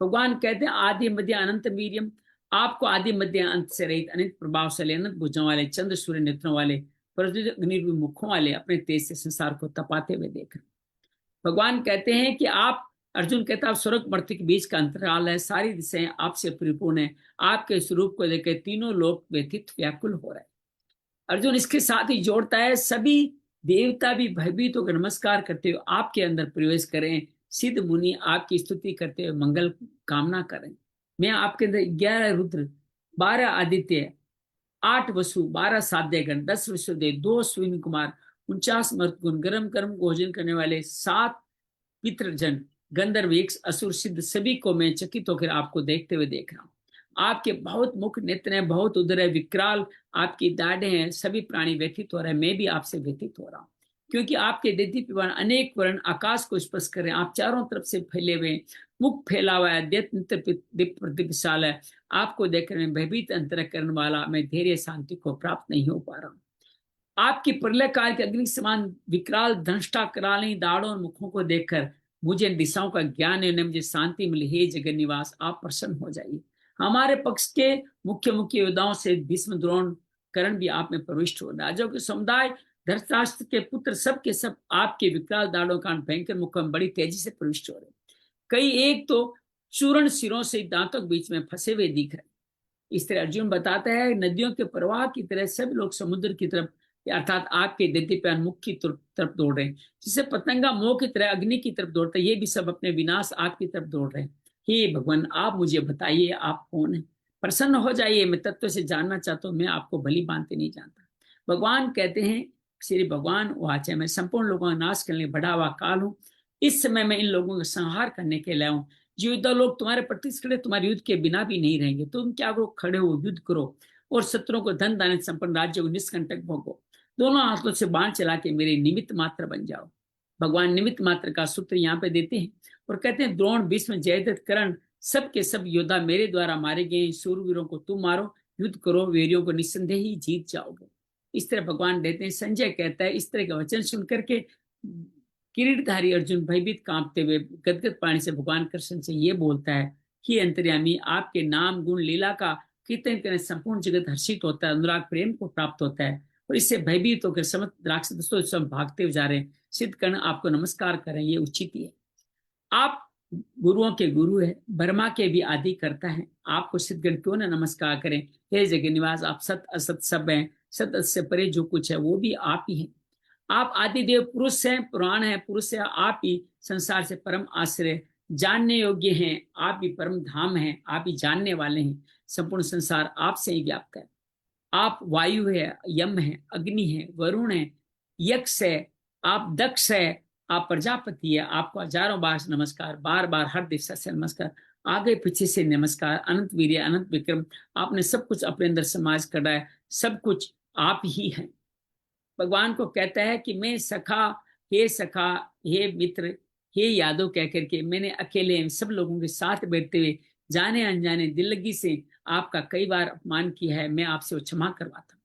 भगवान कहते हैं आदि मध्य अनंत वीर्यम, आपको आदि मध्य अंत से रहित, अनंत प्रभावशाली, अनंत भुजाओं वाले, चंद्र सूर्य नेत्रों वाले, अग्नि मुखों वाले अपने तेज से संसार को तपाते हुए देख रहे। भगवान कहते हैं कि आप, अर्जुन कहता है आप स्वर्ग मर्त्य के बीच का अंतराल है, सारी दिशाएं आपसे परिपूर्ण है, आपके स्वरूप को लेकर तीनों लोक व्यथित व्याकुल हो रहे हैं। अर्जुन इसके साथ ही जोड़ता है सभी देवता भी भयभीत होकर नमस्कार करते हुए आपके अंदर प्रवेश करें, सिद्ध मुनि आपकी स्तुति करते हुए मंगल कामना करें। मैं आपके अंदर 11 रुद्र, 12 आदित्य, 8 वसु, 12 साध्यगण, 10 विश्वदेव, 2 अश्विनी कुमार, 49 मर्तगुण, गरम गरम भोजन करने वाले 7 पितृजन, गंधर्व, यक्ष, असुर, सिद्ध, सभी को मैं चकित होकर आपको देखते हुए देख रहा हूँ। आपके बहुत मुख नेत्र हैं, बहुत उदर है, विकराल आपकी दाढ़ें हैं, सभी प्राणी व्यथित हो रहे हैं, मैं भी आपसे व्यथित हो रहा हूँ, क्योंकि आपके दीप्तिमान अनेक वर्ण आकाश को स्पर्श कर रहे हैं, आप चारों तरफ से फैले हुए, मुख फैला हुआ है, प्रतिशाल है, आपको देखकर मैं भयभीत अंतरकरण वाला, मैं धैर्य शांति को प्राप्त नहीं हो पा रहा हूँ। आपकी प्रलय काल के अग्नि समान विकराल दंष्टा कराली दाढ़ों और मुखों को देखकर मुझे दिशाओं का ज्ञान है, मुझे शांति मिली। हे जगन निवास, आप प्रसन्न हो जाइए। हमारे पक्ष के मुख्य मुख्य योद्धाओं से भीष्म, द्रोण, कर्ण भी आप में प्रविष्ट हो, राजाओं के समुदाय, धृतराष्ट्र के पुत्र सब के सब आपके विकराल दाढ़ों का भयंकर मुख में बड़ी तेजी से प्रविष्ट हो रहे। कई एक तो चूर्ण सिरों से दांतों के बीच में फंसे हुए दिख रहे। इस तरह अर्जुन बताता है नदियों के प्रवाह की तरह सब लोग समुद्र की तरफ, अर्थात आपके दीप्तिमान मुख की तरफ दौड़ रहे हैं, जिसे पतंगा मोह की तरह अग्नि की तरफ दौड़ता है, ये भी सब अपने विनाश आपकी तरफ दौड़ रहे हैं। हे भगवान, आप मुझे बताइए आप कौन है, प्रसन्न हो जाइए, मैं तत्व से जानना चाहता हूँ, मैं आपको भली भांति नहीं जानता। भगवान कहते हैं, श्री भगवान वाच है, मैं संपूर्ण लोगों का नाश करने बढ़ा हुआ काल हूँ, इस समय मैं इन लोगों का संहार करने के लिए हूँ। जो युद्ध लोग तुम्हारे प्रति खड़े, तुम्हारे युद्ध के बिना भी नहीं रहेंगे, तुम क्या करो, खड़े हो, युद्ध करो और शत्रुओं को धन दान संपन्न राज्य को निष्कंटक भोगो, दोनों हाथों से बाण चला के मेरे निमित्त मात्र बन जाओ। भगवान निमित्त मात्र का सूत्र यहाँ पे देते हैं और कहते हैं द्रोण, भीष्म, जयद्रथ, कर्ण, सब के सब योद्धा मेरे द्वारा मारे गए, सूरवीरों को तुम मारो, युद्ध करो, वीरों को निस्संदेह ही जीत जाओगे। इस तरह भगवान देते हैं। संजय कहता है इस तरह का वचन सुन करके किरीटधारी अर्जुन भयभीत कांपते हुए गदगद पानी से भगवान कृष्ण से ये बोलता है कि अंतर्यामी, आपके नाम गुण लीला का कीर्तन करने संपूर्ण जगत हर्षित होता है, अनुराग प्रेम को प्राप्त होता है, और इससे भयभीत होकर समस्त राक्षसों से भागते हुए जा रहे हैं। सिद्धकर्ण आपको नमस्कार करें, ये उचित ही है। आप गुरुओं के गुरु है, ब्रह्मा के भी आदि करता है, आपको सिद्धगण क्यों ना नमस्कार करें। हे जगत निवास, आप सत असत सब हैं, सत असत से परे जो कुछ है वो भी आप ही हैं। आप आदिदेव पुरुष हैं, पुराण है, पुरुष है, आप ही संसार से परम आश्रय, जानने योग्य हैं, आप ही परम धाम हैं, आप ही जानने वाले हैं। संपूर्ण संसार आपसे ही व्याप्त है। आप वायु है, यम है, अग्नि है, वरुण है, यक्ष है, आप दक्ष है, आप प्रजापति है। आपको हजारों बार नमस्कार, बार बार हर दिशा से नमस्कार, आगे पीछे से नमस्कार। अनंत वीर्य, अनंत विक्रम, आपने सब कुछ अपने अंदर समाज कर है, सब कुछ आप ही हैं। भगवान को कहता है कि मैं सखा, हे सखा, हे मित्र, हे यादव कह करके मैंने अकेले सब लोगों के साथ बैठते हुए जाने अनजाने दिल लगी से आपका कई बार अपमान किया है, मैं आपसे वो क्षमा करवाता हूँ।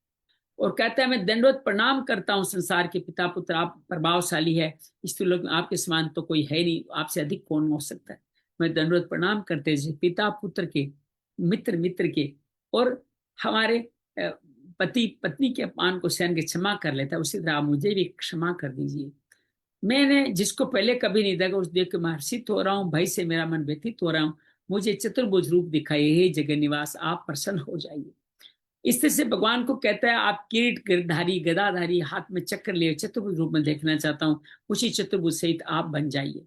और कहता है मैं दंडवत प्रणाम करता हूँ संसार के पिता पुत्र, आप प्रभावशाली है, इस लोग में आपके समान तो कोई है नहीं, आपसे अधिक कौन हो सकता है। मैं दंडवत प्रणाम करते पिता पुत्र के, मित्र मित्र के, और हमारे पति पत्नी के अपमान को सहन के क्षमा कर लेता है, उसी तरह आप मुझे भी क्षमा कर दीजिए। मैंने जिसको पहले कभी नहीं देखा उस देख के मैं हर्षित हो रहा हूँ, भय से मेरा मन व्यथित हो रहा हूँ। मुझे चतुर्भुज रूप दिखाइए, हे जगन निवास, आप प्रसन्न हो जाइए। इस तरह से भगवान को कहता है आप किरीट गिरधारी, गदाधारी, हाथ में चक्र लिए चतुर्भुज रूप में देखना चाहता हूँ, उसी चतुर्भुज सहित आप बन जाइए।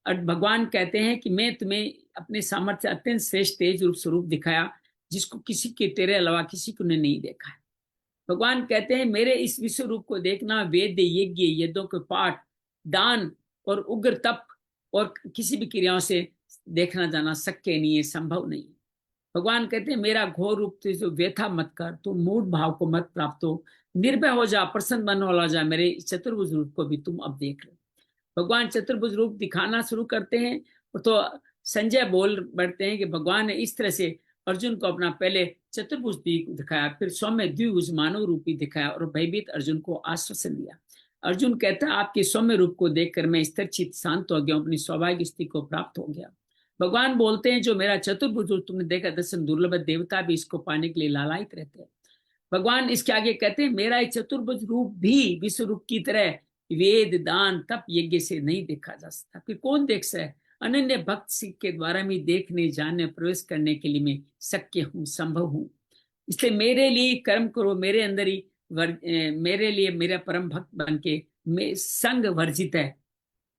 और भगवान कहते हैं कि मैं तुम्हें अपने सामर्थ्य अत्यंत श्रेष्ठ तेज रूप स्वरूप दिखाया, जिसको किसी के तेरे अलावा किसी को ने नहीं देखा है। भगवान कहते हैं मेरे इस विश्व रूप को देखना वेद यज्ञ यज्ञों के पाठ, दान और उग्र तप और किसी भी क्रियाओं से देखना जाना शक्य नहीं है, संभव नहीं है। भगवान कहते हैं मेरा घोर रूप से जो व्यथा मत कर, तो मूड भाव को मत प्राप्त हो, निर्भय हो जा, प्रसन्न मन हो जा, मेरे चतुर्भुज रूप को भी तुम अब देख लो। भगवान चतुर्भुज रूप दिखाना शुरू करते हैं तो संजय बोल बढ़ते हैं कि भगवान ने इस तरह से अर्जुन को अपना पहले चतुर्भुज दिखाया, फिर सौम्य द्विभुज मानव रूपी दिखाया और भयभीत अर्जुन को आश्वासन दिया। अर्जुन कहता है आपके सौम्य रूप को देखकर मैं स्थिर चित्त शांत हो गया, अपनी स्वाभाविक स्थिति को प्राप्त हो गया। भगवान बोलते हैं जो मेरा चतुर्भुज रूप तुमने देखा दर्शन दुर्लभ, देवता भी इसको पाने के लिए लालायित रहते हैं। भगवान इसके आगे कहते हैं मेरा चतुर्भुज रूप भी विश्व रूप की तरह वेद दान तप यज्ञ से नहीं देखा जा सकता, फिर कौन देख सकता। अनन्य भक्त सिख के द्वारा मैं देखने जानने प्रवेश करने के लिए मैं शक्य हूँ, संभव हूँ। इसलिए मेरे लिए कर्म करो, मेरे अंदर ही मेरे लिए मेरा परम भक्त बन के संग वर्जित है,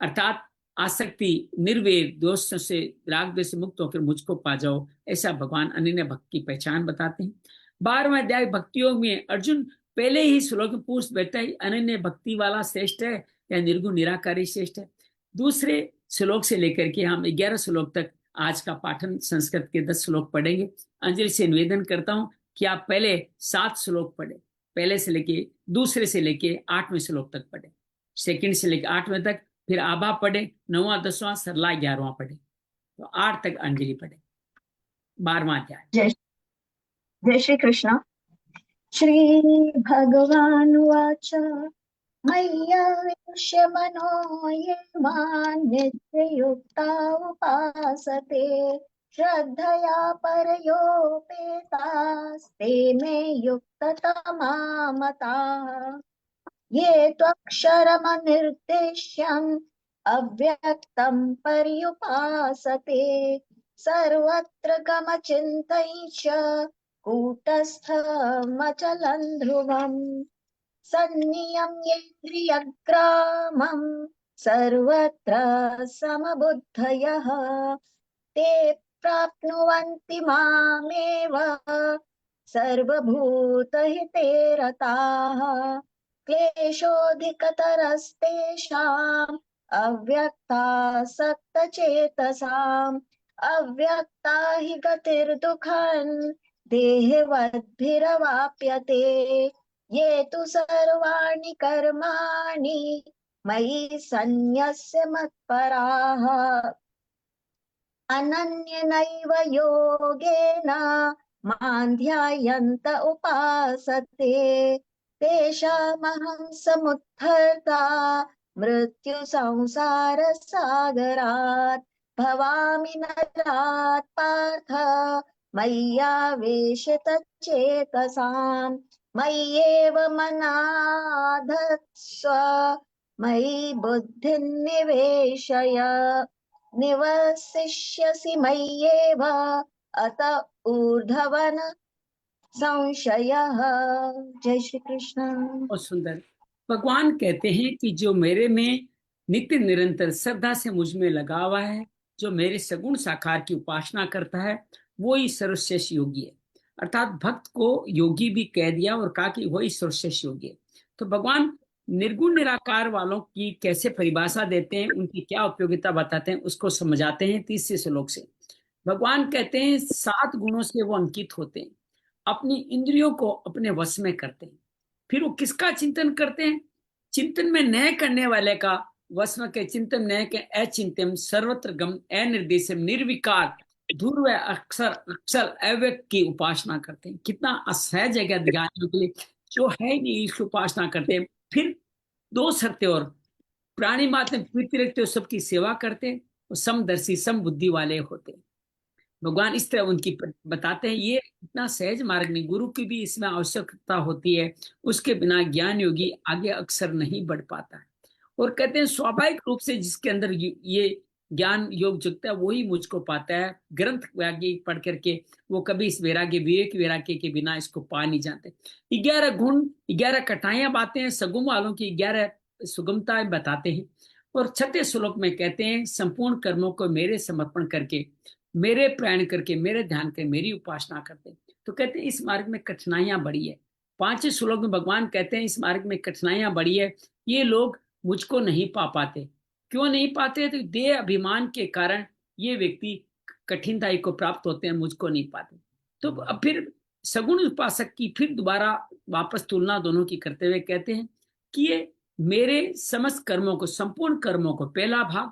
अर्थात आसक्ति निर्वेद दोष से राग द्वेष से मुक्त होकर मुझको पा जाओ, ऐसा भगवान अनन्य भक्त की पहचान बताते हैं। 12वां अध्याय भक्ति योग में अर्जुन पहले ही श्लोक में पूछ बैठा है अनन्य भक्ति वाला श्रेष्ठ है या निर्गुण निराकारी श्रेष्ठ है। दूसरे श्लोक से लेकर के हम 11 श्लोक तक आज का पाठन संस्कृत के 10 श्लोक पढ़ेंगे। अंजलि से निवेदन करता हूं कि आप पहले 7 श्लोक पढ़े, पहले से लेके दूसरे से लेके 8वें श्लोक तक पढ़े, सेकंड से लेके 8वें तक, फिर आभा पढ़े, 9वां 10वां, सरला 11वां पढ़े, तो 8 तक अंजलि पढ़े। 12वां अध्याय। जय श्री कृष्ण। श्री भगवानुवाच मय्यावेश्य मनो ये मां नित्ययुक्ता उपासते श्रद्धया परयोपेतास्ते मे युक्ततमा मताः। ये त्वक्षरमनिर्देश्यम् अव्यक्तं पर्युपासते सर्वत्र गमचिन्तैश्च कूटस्थमचलं ध्रुवम् सन्नियम्येन्द्रियग्रामं सर्वत्र समबुद्धयः ते प्राप्नुवन्ति मामेव सर्वभूतहिते रताः। क्लेशोऽधिकतरस्तेषाम् अव्यक्तासक्तचेतसाम् अव्यक्ता हि गतिर्दुःखम् देहवद्भिरवाप्यते। ये तु सर्वाणि कर्माणि मयि सन्न्यस्य मत्पराः अनन्येनैव योगेन मां ध्यायन्त उपासते तेषामहं समुद्धर्ता मृत्युसंसारसागरात् भवामि नरात् पार्थ मय्यावेशितचेतसाम् मय्येव मनाधत्स्व मयि बुद्धिं निवेशय निवसिष्यसि मय्येव अत ऊर्ध्वं संशयः। जय श्री कृष्ण। और सुंदर भगवान कहते हैं कि जो मेरे में नित्य निरंतर श्रद्धा से मुझ में लगा हुआ है, जो मेरे सगुण साकार की उपासना करता है, वो ही सर्वश्रेष्ठ योगी है। अर्थात भक्त को योगी भी कह दिया और कहा कि वही सर्वश्रेष्ठ योगी है। तो भगवान निर्गुण निराकार वालों की कैसे परिभाषा देते हैं, उनकी क्या उपयोगिता बताते हैं, उसको समझाते हैं 30 श्लोक से। भगवान कहते हैं 7 गुणों से वो अंकित होते हैं, अपनी इंद्रियों को अपने वश में करते हैं। फिर वो किसका चिंतन करते हैं? चिंतन में नए करने वाले का वश में के चिंतन नए के अचिंत्यम सर्वत्र गम अनिर्देशम निर्विकार ध्रुव अक्षर अक्षर अव्यक्त की उपासना करते हैं। कितना असहज है ज्ञानियों के लिए, जो है ही नहीं इसकी उपासना करते हैं। फिर 2 शर्तें और, प्राणी मात्र में प्रीति रखते हो, सबकी सेवा करते हैं और समदर्शी सम बुद्धि वाले होते हैं। भगवान इस तरह उनकी बताते हैं। ये इतना सहज मार्ग नहीं, गुरु की भी इसमें आवश्यकता होती है। उसके बिना ज्ञान योगी आगे अक्सर नहीं बढ़ पाता है। और कहते हैं स्वाभाविक रूप से जिसके अंदर ये ज्ञान योग जुगता है वही मुझको पाता है। ग्रंथ वैराग्य पढ़ करके वो कभी इस वैराग्य विवेक वैराग्य के बिना इसको पा नहीं जाते। 11 गुण, 11 कटाइयां बातें हैं, सगुण वालों की 11 सुगमताएं बताते हैं। और 6 श्लोक में कहते हैं संपूर्ण कर्मों को मेरे समर्पण करके, मेरे प्राण करके, मेरे ध्यान करके मेरी उपासना करते हैं। तो कहते हैं इस मार्ग में कठिनाइयां बड़ी है। 5 श्लोक में भगवान कहते हैं इस मार्ग में कठिनाइयां बड़ी है, ये लोग मुझको नहीं पा पाते। क्यों नहीं पाते? तो देह अभिमान के कारण ये व्यक्ति कठिनाई को प्राप्त होते हैं, मुझको नहीं पाते। तो अब फिर सगुण उपासक की फिर दोबारा वापस तुलना दोनों की करते हुए कहते हैं कि ये मेरे समस्त कर्मों को, संपूर्ण कर्मों को, पहला भाग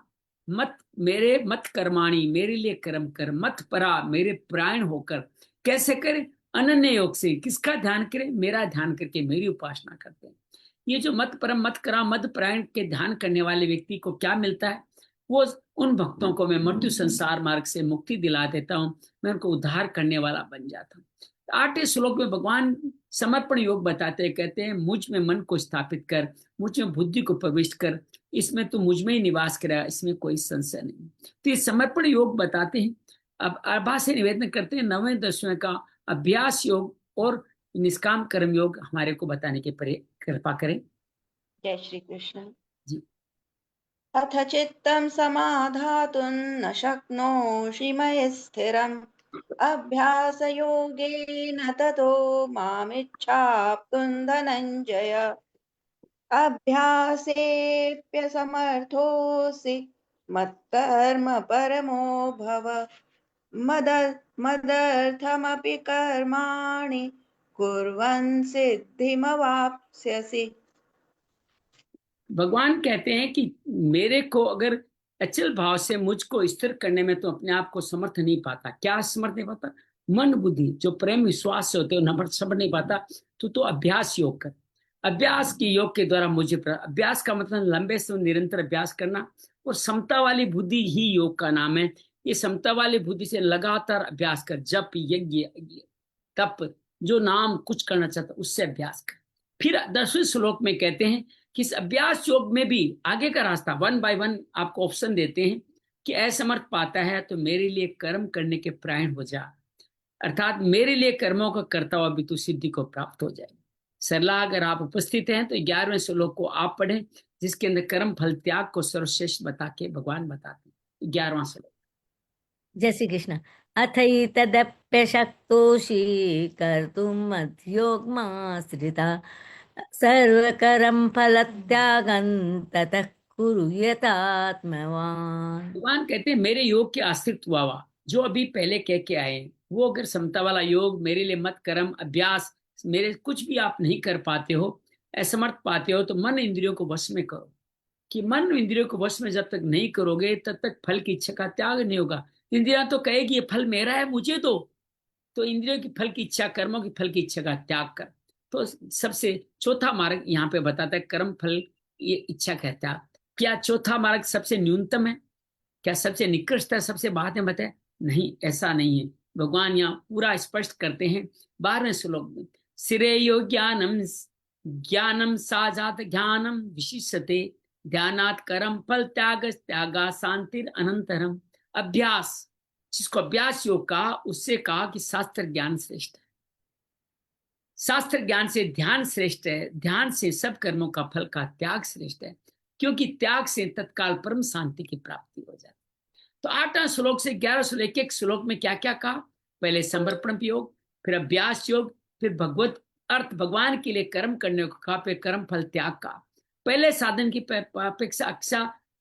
मत मेरे मत कर्माणी, मेरे लिए कर्म कर, मत परा, मेरे प्राण होकर। कैसे करे? अनन्य योग से। किसका ध्यान करें? मेरा ध्यान करके मेरी उपासना करते हैं। ये जो मत परम मत करा मत प्राण के ध्यान करने वाले व्यक्ति को क्या मिलता है? वो उन भक्तों को मैं मृत्यु संसार मार्ग से मुक्ति दिला देता हूं, मैं उनको उद्धार करने वाला बन जाता हूँ। 8वें श्लोक में भगवान समर्पण योग बताते हैं, कहते हैं मुझ में मन को स्थापित कर, मुझ में बुद्धि को प्रविष्ट कर, इसमें तो मुझ में ही निवास करेगा, इसमें कोई संशय नहीं। तो ये समर्पण योग बताते हैं। अब आभा से निवेदन करते हैं 9वें 10वें का अभ्यास योग और निष्काम कर्म योग हमारे को बताने के कृपा करें। जय श्री कृष्ण। जी। अथ चित्तं समाधातुं न शक्नोषि मयि स्थिरम् अभ्यासयोगेन ततो मामिच्छाप्तुं धनञ्जय अभ्यासेऽप्यसमर्थोऽसि मत्कर्म परमो भव मदर्थमपि कर्माणि कुर्वन् सिद्धिमवाप्स्यसि। भगवान कहते हैं कि मेरे को अगर अचल भाव से मुझको स्थिर करने में तो अपने आप को समर्थ नहीं पाता। क्या समर्थ नहीं पाता? मन बुद्धि जो प्रेम विश्वास से होते हो समझ नहीं पाता। तो अभ्यास योग कर। अभ्यास की योग के द्वारा मुझे अभ्यास का मतलब लंबे समय निरंतर अभ्यास करना, और समता वाली बुद्धि ही योग का नाम है। ये समता वाली बुद्धि से लगातार अभ्यास कर, जप यज्ञ तप, जो नाम कुछ करना चाहता उससे अभ्यास कर। फिर 10वें श्लोक में कहते हैं कि इस अभ्यास योग में भी आगे का रास्ता 1 बाय 1 आपको ऑप्शन देते हैं कि असमर्थ पाता है तो मेरे लिए कर्म करने के प्राण हो जा, अर्थात मेरे लिए कर्मों को करता हुआ भी तू सिद्धि को प्राप्त हो जाए। सरला अगर आप उपस्थित हैं तो 11वें श्लोक को आप पढ़ें, जिसके अंदर कर्म फल त्याग को सर्वश्रेष्ठ बता के भगवान बताते हैं। 11वां श्लोक। जय श्री कृष्ण। अथैतदप्यशक्तोषि कर्तुं मद्योगमाश्रिता सर्वकरं फलत्यागं ततः कुरु यतात्मवान्। भगवान कहते हैं मेरे योग के आश्रित हुआ जो अभी पहले कह के आए, वो अगर समता वाला योग मेरे लिए मत कर्म अभ्यास, मेरे कुछ भी आप नहीं कर पाते हो, असमर्थ पाते हो, तो मन इंद्रियों को वश में करो। कि मन इंद्रियों को वश में जब तक नहीं करोगे तब तक फल की इच्छा का त्याग नहीं होगा। इंद्रियां तो कहेगी ये फल मेरा है मुझे दो, तो इंद्रियों की फल की इच्छा, कर्मों की फल की इच्छा का त्याग कर। तो सबसे चौथा मार्ग यहाँ पे बताता है कर्म फल ये इच्छा का त्याग। क्या चौथा मार्ग सबसे न्यूनतम है? क्या सबसे निकृष्ट है? सबसे बाद में बताए? नहीं, ऐसा नहीं है। भगवान यहाँ पूरा स्पष्ट करते हैं 12वें श्लोक में, श्रेयो ज्ञानम ज्ञानम साजात ज्ञानम विशिष्यते ध्यानात् कर्म फल त्याग त्यागा शांतिर अनंतरम। अभ्यास, जिसको अभ्यास योग कहा, उससे कहा कि शास्त्र ज्ञान श्रेष्ठ है, शास्त्र ज्ञान से ध्यान श्रेष्ठ है, ध्यान से सब कर्मों का फल का त्याग श्रेष्ठ है, क्योंकि त्याग से तत्काल परम शांति की प्राप्ति हो जाती है। तो 8वां श्लोक से 11 श्लोक, एक एक श्लोक में क्या क्या कहा? पहले समर्पण योग, फिर अभ्यास योग, फिर भगवत अर्थ भगवान के लिए कर्म करने को कहा, फिर कर्म फल त्याग का। पहले साधन की अपेक्षा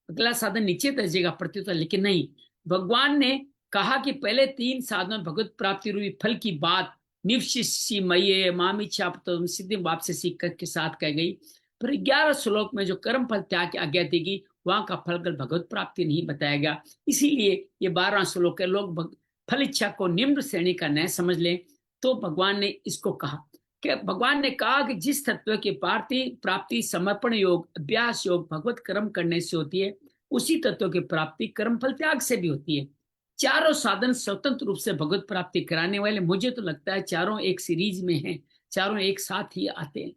अगला साधन नीचे दर्जेगा प्रत्युत, लेकिन नहीं, भगवान ने कहा कि पहले 3 साधनों भगवत प्राप्ति रूपी फल की बात निवशिष्य मये मामिच्छा सिद्धि वापसी के साथ कह गई। फिर 11 श्लोक में जो कर्म फल त्याग की आज्ञा देगी, वहां का फल भगवत प्राप्ति नहीं बताया गया। इसीलिए ये 12वां श्लोक है। लोग फल इच्छा को निम्न श्रेणी का न समझ लें, तो भगवान ने इसको कहा कि भगवान ने कहा कि जिस तत्व की प्राप्ति समर्पण योग, अभ्यास योग, भगवत कर्म करने से होती है, उसी तत्व की प्राप्ति कर्म फल त्याग से भी होती है। चारों साधन स्वतंत्र रूप से भगवत प्राप्ति कराने वाले, मुझे तो लगता है चारों एक सीरीज में हैं, चारों एक साथ ही आते हैं।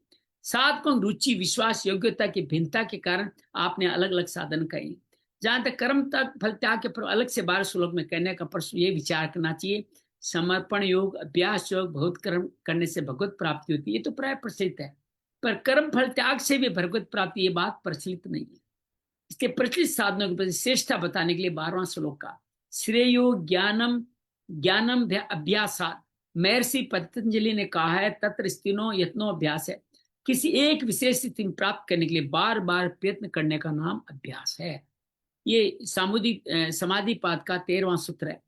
साधकों रुचि, विश्वास, योग्यता की भिन्नता के कारण आपने अलग अलग साधन कहे। जहां तक कर्म तक फल त्याग के अलग से 12 श्लोक में कहने का प्रश्न ये विचार करना चाहिए, समर्पण योग, अभ्यास योग, भगवत कर्म करने से भगवत प्राप्ति होती है, ये तो प्राय प्रचलित है, पर कर्म फल त्याग से भी भगवत प्राप्ति, ये बात प्रचलित नहीं है। इसके प्रचलित साधनों के प्रति श्रेष्ठता बताने के लिए 12वां श्लोक का श्रेयो ज्ञानम ज्ञानम अभ्यासात। महर्षि पतंजलि ने कहा है, तत्र स्थिनो यत्नो अभ्यास है, किसी एक विशेष स्थिति प्राप्त करने के लिए बार बार प्रयत्न करने का नाम अभ्यास है। ये समाधिपाद का 13वां सूत्र है।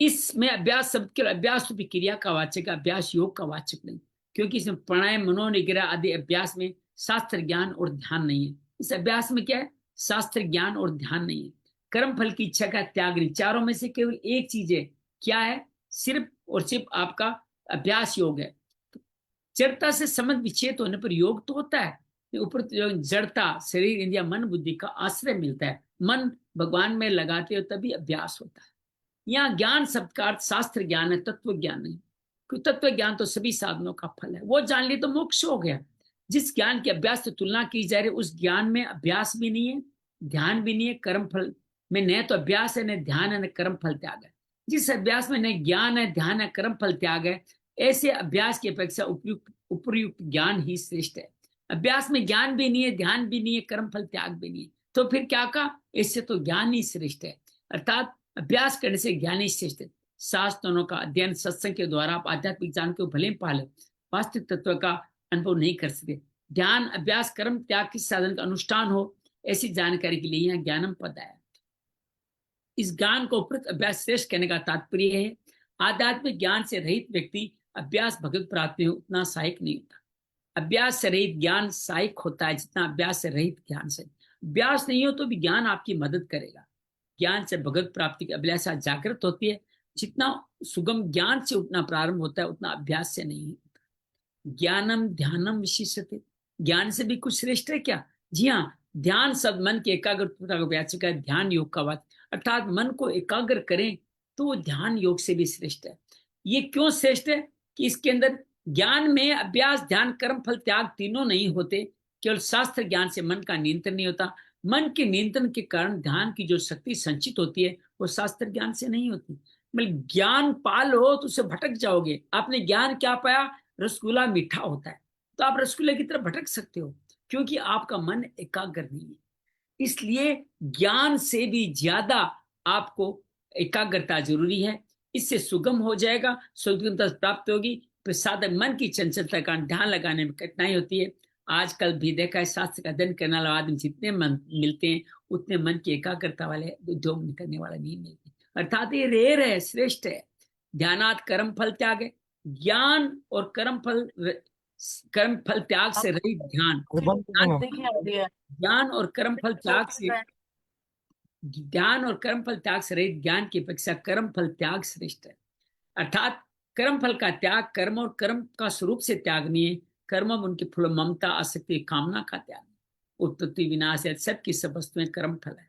इसमें अभ्यास शब्द केवल अभ्यास रूपी क्रिया का वाचक, अभ्यास योग का वाचक नहीं, क्योंकि इसमें प्राणायाम, मनोनिग्रह आदि अभ्यास में शास्त्र ज्ञान और ध्यान नहीं है। इस अभ्यास में क्या है? शास्त्र ज्ञान और ध्यान नहीं है। कर्म फल की इच्छा का त्याग नहीं। चारों में से केवल एक चीज है, क्या है? सिर्फ और सिर्फ आपका अभ्यास योग है। जड़ता से संबंध विच्छेद होने पर योग तो होता है, ऊपर जड़ता, शरीर, इंद्रिय, मन, बुद्धि का आश्रय मिलता है, मन भगवान में लगाते हो तभी अभ्यास होता है। यहाँ ज्ञान शब्द का अर्थ शास्त्र ज्ञान है, तत्व ज्ञान नहीं। क्योंकि तत्व ज्ञान तो सभी साधनों का फल है, वो जान लिए तो मोक्ष हो गया। जिस ज्ञान की अभ्यास से तुलना की जा रही है, उस ज्ञान में अभ्यास भी नहीं है, ध्यान भी नहीं है, कर्म फल में न तो अभ्यास है, न ध्यान है, न कर्म फल त्याग है। जिस अभ्यास में न ज्ञान है, ध्यान है, कर्म फल त्याग है, ऐसे अभ्यास की अपेक्षा उपयुक्त ज्ञान ही श्रेष्ठ है। अभ्यास में ज्ञान भी नहीं है, ध्यान भी नहीं है, कर्म फल त्याग भी नहीं है, तो फिर क्या कहा? इससे तो ज्ञान ही श्रेष्ठ है, अर्थात अभ्यास करने से ज्ञान ही श्रेष्ठ है। शास्त्रों का अध्ययन, सत्संग के द्वारा आप आध्यात्मिक ज्ञान को भले पाले, वास्तविक तत्व का अनुभव नहीं कर सकते। ध्यान, अभ्यास, कर्म त्याग किस साधन का अनुष्ठान हो, ऐसी जानकारी के लिए यहाँ ज्ञानम पद आया। इस ज्ञान को उपयुक्त अभ्यास श्रेष्ठ कहने का तात्पर्य है, आध्यात्मिक ज्ञान से रहित व्यक्ति अभ्यास भगवत प्राप्ति में उतना सहायक नहीं होता। अभ्यास से रहित ज्ञान सहायक होता है जितना अभ्यास से रहित ज्ञान से। अभ्यास नहीं हो तो भी ज्ञान आपकी मदद करेगा। ज्ञान से भगवत प्राप्ति की अभिलाषा जागृत होती है। जितना सुगम ज्ञान से उठना प्रारंभ होता है, उतना अभ्यास से नहीं होता। ज्ञानम ध्यानम विशिष्यते, ज्ञान से भी कुछ श्रेष्ठ है क्या? जी हाँ, ध्यान शब्द मन की एकाग्रता का वाचक है, ध्यान योग का वाचक, अर्थात मन को एकाग्र करें तो वो ध्यान योग से भी श्रेष्ठ है। ये क्यों श्रेष्ठ है? कि इसके अंदर ज्ञान में अभ्यास, ध्यान, कर्म, फल, त्याग तीनों नहीं होते। केवल शास्त्र ज्ञान से मन का नियंत्रण नहीं होता। मन के नियंत्रण के कारण ध्यान की जो शक्ति संचित होती है, वो शास्त्र ज्ञान से नहीं होती। मतलब ज्ञान पालो तो उससे भटक जाओगे। आपने ज्ञान क्या पाया? रसगुल्ला मीठा होता है, तो आप रसगुल्ले की तरफ भटक सकते हो, क्योंकि आपका मन एकाग्र नहीं है। इसलिए ज्ञान से भी ज्यादा आपको एकाग्रता जरूरी है। इससे सुगम हो जाएगा, सुगमता प्राप्त होगी। फिर साधक मन की चंचलता का ध्यान लगाने में कठिनाई होती है। आजकल भी देखा है, शास्त्र का अध्ययन करने वाले आदमी जितने मन मिलते हैं, उतने मन की एकाग्रता वाले उद्योग करने वाले नहीं मिलते। अर्थात ये रेर है, श्रेष्ठ है। ध्यानात कर्म फल त्याग है। ज्ञान और कर्म फल त्याग से रहित ध्यान, ज्ञान और कर्म फल त्याग से, ध्यान और कर्म फल त्याग से रहित ज्ञान की अपेक्षा कर्म फल त्याग श्रेष्ठ है। अर्थात कर्म फल का त्याग कर्म और कर्म का स्वरूप से त्याग नहीं है। कर्म में उनकी फल ममता, आसक्ति, कामना का त्याग, उत्पत्ति, विनाश है, सबकी सब वस्तुएं कर्म फल है।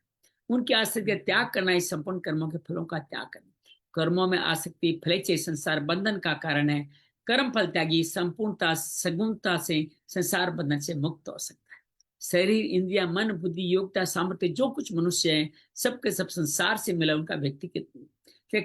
उनकी आसक्ति का त्याग करना ही संपूर्ण कर्मों के फलों का त्याग करना। कर्मों में आसक्ति फलेच्छा संसार बंधन का कारण है। कर्म फल त्यागी संपूर्णता सगुणता से संसार बंधन से मुक्त हो सकता है। शरीर, इंद्रिया, मन, बुद्धि, योग्यता, सामर्थ्य जो कुछ मनुष्य है सबके सब संसार से मिला उनका व्यक्तिगत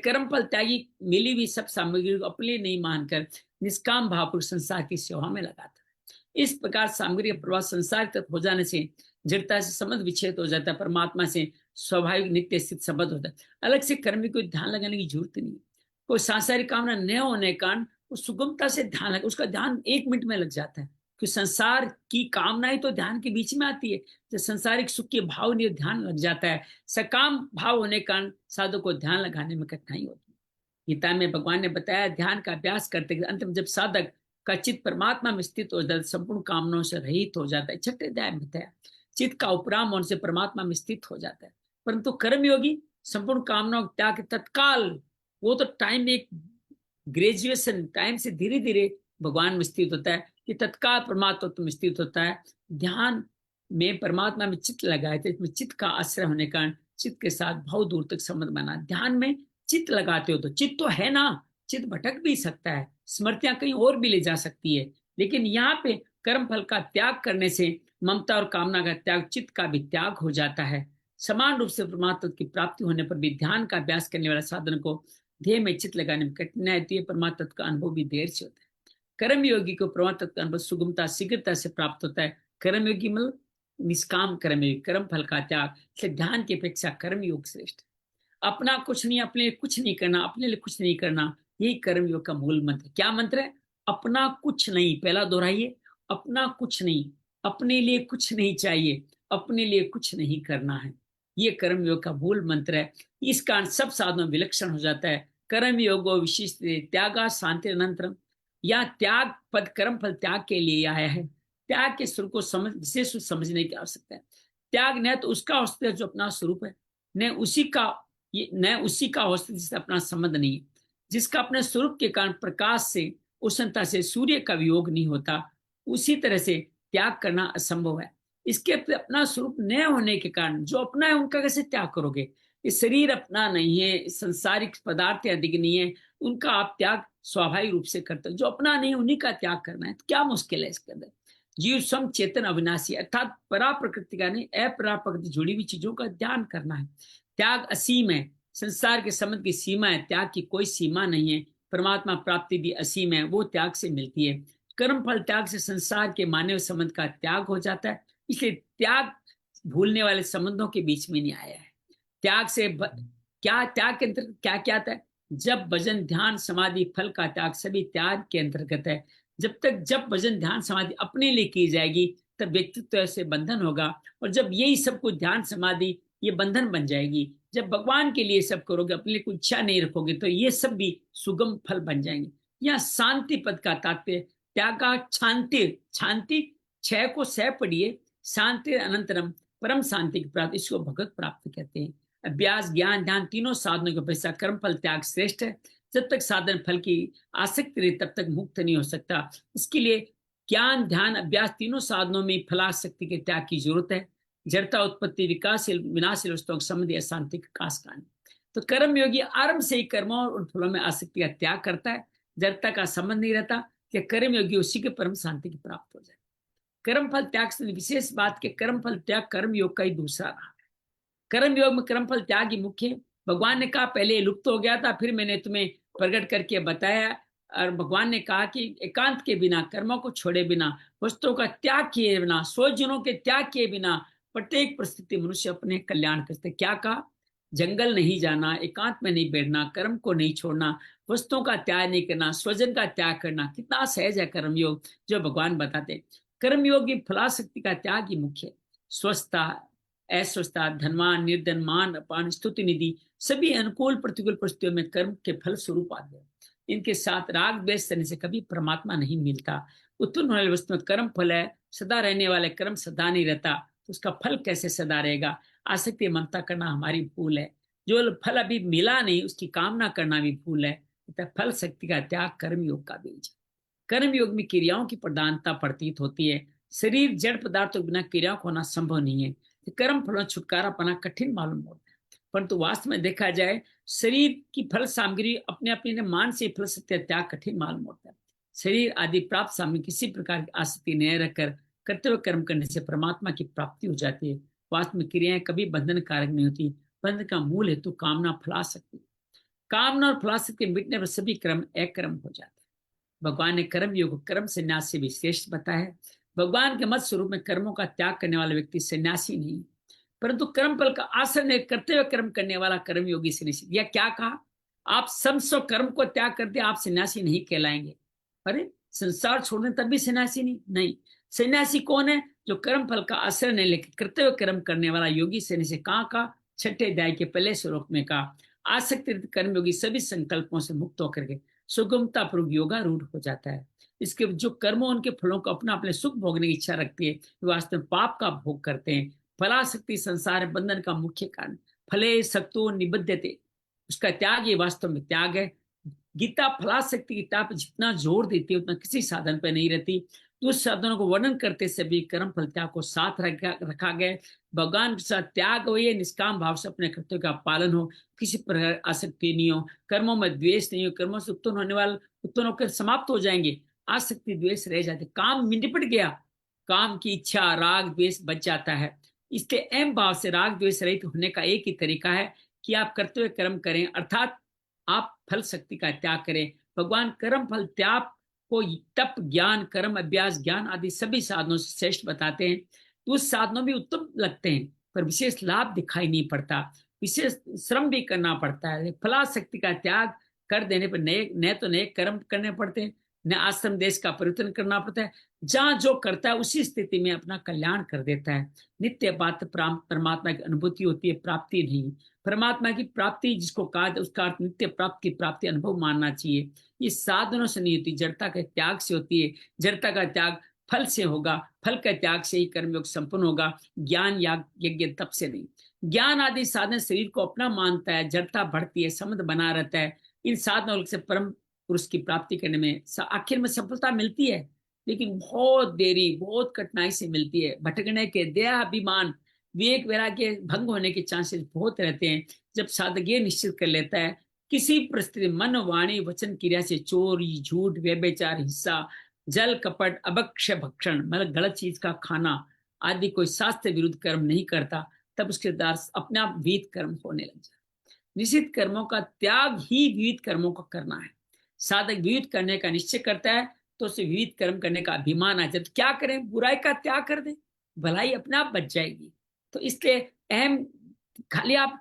कर्म फल त्यागी मिली हुई सब सामग्री को अपने नहीं मानकर निष्काम भावपूर्वक संसार की सेवा में लगाता है। इस प्रकार सामग्री का प्रवाह संसार तक हो जाने से जड़ता से संबंध विच्छेद हो जाता है, परमात्मा से स्वाभाविक नित्य स्थित संबंध होता है। अलग से कर्म में कोई ध्यान लगाने की जरूरत नहीं है। कोई सांसारिक कामना न होने के कारण वो सुगमता से ध्यान लगा, उसका ध्यान 1 मिनट में लग जाता है। कि संसार की कामनाएं तो ध्यान के बीच में आती है, जब संसारिक सुख के भाव नहीं ध्यान लग जाता है। सकाम भाव होने के कारण साधु को ध्यान लगाने में कठिनाई होती है। गीता में भगवान ने बताया ध्यान का अभ्यास करते अंत में जब साधक का चित्त परमात्मा में स्थित हो जाता है, संपूर्ण कामनाओं से रहित हो जाता है। 6ठे अध्याय में बताया चित्त का उपराम होने से परमात्मा में स्थित हो जाता है। परंतु कर्मयोगी संपूर्ण कामनाओं त्याग तत्काल, वो तो टाइम एक ग्रेजुएशन टाइम से धीरे धीरे भगवान में स्थित होता है कि तत्काल परमात्मा में स्थित होता है। ध्यान में परमात्मा में चित्त लगाए थे, इसमें चित्त का आश्रय होने का चित्त के साथ बहुत दूर तक संबंध बना। ध्यान में चित्त लगाते हो तो चित्त तो है ना, चित्त भटक भी सकता है, स्मृतियां कहीं और भी ले जा सकती है, लेकिन यहाँ पे कर्म फल का त्याग करने से ममता और कामना का त्याग, चित्त का भी त्याग हो जाता है। समान रूप से परमात्मा की प्राप्ति होने पर भी ध्यान का अभ्यास करने वाला साधन को ध्येय में चित्त लगाने में कठिनाई होती है, परमात्मा का अनुभव भी देर से होता है। कर्मयोगी को परमात्मा का अनुभव सुगमता शीघ्रता से प्राप्त होता है। कर्मयोगी मतलब निष्काम कर्मयोगी, कर्म फल का त्याग से ध्यान की अपेक्षा कर्मयोग श्रेष्ठ। अपना कुछ नहीं, अपने लिए कुछ नहीं करना, अपने लिए कुछ नहीं करना, यही कर्मयोग का मूल मंत्र। क्या मंत्र है? अपना कुछ नहीं। पहला दोहराइए, अपना कुछ नहीं, अपने लिए कुछ नहीं चाहिए, अपने लिए कुछ नहीं करना है। ये कर्मयोग का मूल मंत्र है। इस कारण सब साधनों विलक्षण हो जाता है। कर्मयोगो विशिष्ट त्यागा शांति अनंतरम। या त्याग पद कर्म फल त्याग के लिए आया है। त्याग के स्वरूप को विशेष समझने की आवश्यकता है। त्याग न तो उसका औस्तित्व जो अपना स्वरूप है, न उसी का औस्तित्व जिससे अपना संबंध नहीं है। जिसका अपने स्वरूप के कारण प्रकाश से उष्णता से सूर्य का वियोग नहीं होता, उसी तरह से त्याग करना असंभव है। इसके अपना स्वरूप न होने के कारण जो अपना है उनका कैसे त्याग करोगे? ये शरीर अपना नहीं है, संसारिक पदार्थ अधिक नहीं है, उनका आप त्याग स्वाभाविक रूप से करते हो। जो अपना नहीं उन्हीं का त्याग करना है, तो क्या मुश्किल है इसके अंदर? जीव स्वयं चेतन अविनाशी अर्थात परा प्रकृति का नहीं, अपरा प्रकृति जुड़ी हुई चीजों का ध्यान करना है। त्याग असीम है, संसार के संबंध की सीमा है, त्याग की कोई सीमा नहीं है। परमात्मा प्राप्ति भी असीम है, वो त्याग से मिलती है। कर्म फल त्याग से संसार के मानव संबंध का त्याग हो जाता है, इसलिए त्याग भूलने वाले संबंधों के बीच में नहीं आया है। त्याग से क्या त्याग के अंतर्गत क्या क्या आता है? जब भजन ध्यान समाधि फल का त्याग सभी त्याग के अंतर्गत है। जब भजन ध्यान समाधि अपने लिए की जाएगी तब व्यक्तित्व से बंधन होगा, और जब यही सब कुछ ध्यान समाधि ये बंधन बन जाएगी। जब भगवान के लिए सब करोगे, अपने लिए कोई इच्छा नहीं रखोगे, तो ये सब भी सुगम फल बन जाएंगे। यहाँ शांति पद का तात्पर्य त्यागा शांति, शांति 6 को 6 पढ़िए, शांति अनंतरम परम शांति की प्राप्ति, इसको भगवत प्राप्ति कहते हैं। अभ्यास ज्ञान ध्यान तीनों साधनों के अपेक्षा कर्म फल त्याग श्रेष्ठ है। जब तक साधन फल की आसक्ति रहे तब तक मुक्त नहीं हो सकता। इसके लिए ज्ञान ध्यान अभ्यास तीनों साधनों में फलाशक्ति के त्याग की जरूरत है। जड़ता उत्पत्ति विकासशील विनाशील वस्तुओं के संबंधी अशांति का काश कारण। तो कर्म योगी आरंभ से ही कर्मों और उन फलों में आसक्ति का त्याग करता है। जड़ता का संबंध नहीं रहता कि कर्म योगी उसी के परम शांति की प्राप्त हो जाए। कर्म फल त्याग से विशेष बात के कर्म फल त्याग कर्म योग का ही दूसरा नाम है। कर्म योग में कर्म फल त्याग ही मुख्य है। भगवान ने कहा पहले लुप्त हो गया था, फिर मैंने तुम्हें प्रकट करके बताया। और भगवान ने कहा कि एकांत के बिना, कर्मों को छोड़े बिना, वस्तुओं का त्याग किए बिना, स्वजनों के त्याग किए बिना प्रत्येक परिस्थिति मनुष्य अपने कल्याण करते। क्या कहा? जंगल नहीं जाना, एकांत में नहीं बैठना, कर्म को नहीं छोड़ना, वस्तुओं का त्याग नहीं करना, स्वजन का त्याग करना। कितना सहज है कर्मयोग जो भगवान बताते। कर्मयोग की फलाशक्ति का त्याग ही मुख्य है। स्वस्थता, अस्वस्थता, धनवान निर्धन, मान अपान, स्तुति निधि, सभी अनुकूल प्रतिकूल परिस्थितियों में कर्म के फल स्वरूप आते हैं। इनके साथ राग द्वेष करने से कभी परमात्मा नहीं मिलता। उत्पन्न होने वाली वस्तु में कर्म फल है, सदा रहने वाले कर्म सदा नहीं रहता, तो उसका फल कैसे सदा रहेगा? आसक्ति ममता करना हमारी भूल है। जो फल अभी मिला नहीं उसकी कामना करना भी भूल है। फल शक्ति का त्याग कर्मयोग का बीज। कर्मयोग में क्रियाओं की प्रधानता प्रतीत होती है। शरीर जड़ पदार्थों के बिना क्रियाओं को होना संभव नहीं है। कर्म फलों छुटकारा पाना कठिन मालूम होता है, परंतु वास्तव में देखा जाए शरीर की फल सामग्री अपने अपने मान से फल सत्य त्याग कठिन मालूम होता है। शरीर आदि प्राप्त सामने किसी प्रकार की आसक्ति न रखकर कर्तव्य कर्म करने से परमात्मा की प्राप्ति हो जाती है। वास्तव में क्रियाएं कभी बंधन कारक नहीं होती। बंधन का मूल हेतु कामना फलाशक्ति। कामना और फलाशक्ति मिटने पर सभी कर्म अकर्म हो जाते हैं। भगवान ने कर्म योग कर्म संन्यास से भी श्रेष्ठ बताया है। भगवान के मत स्वरूप में कर्मों का त्याग करने वाला व्यक्ति सन्यासी नहीं, परंतु कर्म फल का आश्रय कर्तव्य कर्म करने वाला कर्मयोगी से निश्चित। यह क्या कहा? आप समस्व कर्म को त्याग कर दे, आप सन्यासी नहीं कहलाएंगे। अरे संसार छोड़ने तब भी सन्यासी नहीं। सन्यासी कौन है? जो कर्म फल का आश्रय नहीं लेकर कर्तव्य कर्म करने वाला योगी से कहाँ का 6ठे अध्याय के पहले श्लोक में कहा, आसक्ति कर्मयोगी सभी संकल्पों से मुक्त होकर के सुगमता पूर्वक योगारूढ़ हो जाता है। इसके जो कर्मों उनके फलों को अपना अपने सुख भोगने की इच्छा रखती है, वास्तव में पाप का भोग करते हैं। फलाशक्ति संसार बंधन का मुख्य कारण। फले सक्तो निबद्धते, उसका त्याग ये वास्तव में त्याग है। गीता फलाशक्ति गीता पर जितना जोर देती है उतना किसी साधन पर नहीं रहती। तो उस साधनों को वर्णन करते से भी कर्म फल त्याग को साथ रखा गया। भगवान के साथ त्याग हो, ये निष्काम भाव से अपने कर्तव्य का पालन हो, किसी प्रकार आसक्ति नहीं हो, कर्मों में द्वेष नहीं हो, कर्मों से उत्पन्न होकर समाप्त हो जाएंगे, आसक्ति द्वेष रह जाते, काम निपट गया, काम की इच्छा राग द्वेष बच जाता है। इसलिए अहम भाव से राग द्वेष रहित होने का एक ही तरीका है कि आप कर्तव्य कर्म करें, अर्थात आप फल शक्ति का त्याग करें। भगवान कर्म फल त्याग को तप ज्ञान कर्म अभ्यास ज्ञान आदि सभी साधनों से श्रेष्ठ बताते हैं। तो उस साधनों भी उत्तम लगते हैं, पर विशेष लाभ दिखाई नहीं पड़ता, विशेष श्रम भी करना पड़ता है। फलाशक्ति का त्याग कर देने पर नए कर्म करने पड़ते हैं, न आश्रम देश का परिवर्तन करना पड़ता है। जहां जो करता है उसी स्थिति में अपना कल्याण कर देता है। नित्य बात परमात्मा की अनुभूति होती है, प्राप्ति नहीं। परमात्मा की प्राप्ति जिसको कहा उसका अर्थ नित्य प्राप्ति की प्राप्ति अनुभव मानना चाहिए। ये साधनों से नहीं होती, जड़ता के त्याग से होती है। जड़ता का त्याग फल से होगा, फल के त्याग से ही कर्मयोग संपन्न होगा, ज्ञान यज्ञ तप से नहीं। ज्ञान आदि साधन शरीर को अपना मानता है, जड़ता बढ़ती है, संबंध बना रहता है। इन साधनों से परम पुरुष की प्राप्ति करने में आखिर में सफलता मिलती है, लेकिन बहुत देरी बहुत कठिनाई से मिलती है। भटकने के देहाभिमान विवेक वैराग्य भंग होने के चांसेस बहुत रहते हैं। जब साधक ये निश्चित कर लेता है किसी परिस्थिति मन वाणी वचन क्रिया से चोरी झूठ व्यभिचार हिंसा जल कपट अभक्ष भक्षण मतलब गलत चीज का खाना आदि कोई शास्त्र विरुद्ध कर्म नहीं करता, तब उसके द्वारा अपने आप विहित कर्म होने लग जाता। निश्चित कर्मों का त्याग ही विविध कर्मों का करना है। साधक विविध करने का निश्चय करता है तो उसे विविध कर्म करने का अभिमान आ जाता। क्या करें? बुराई का त्याग कर दे, भलाई अपने आप बच जाएगी। तो इसलिए अहम खाली आप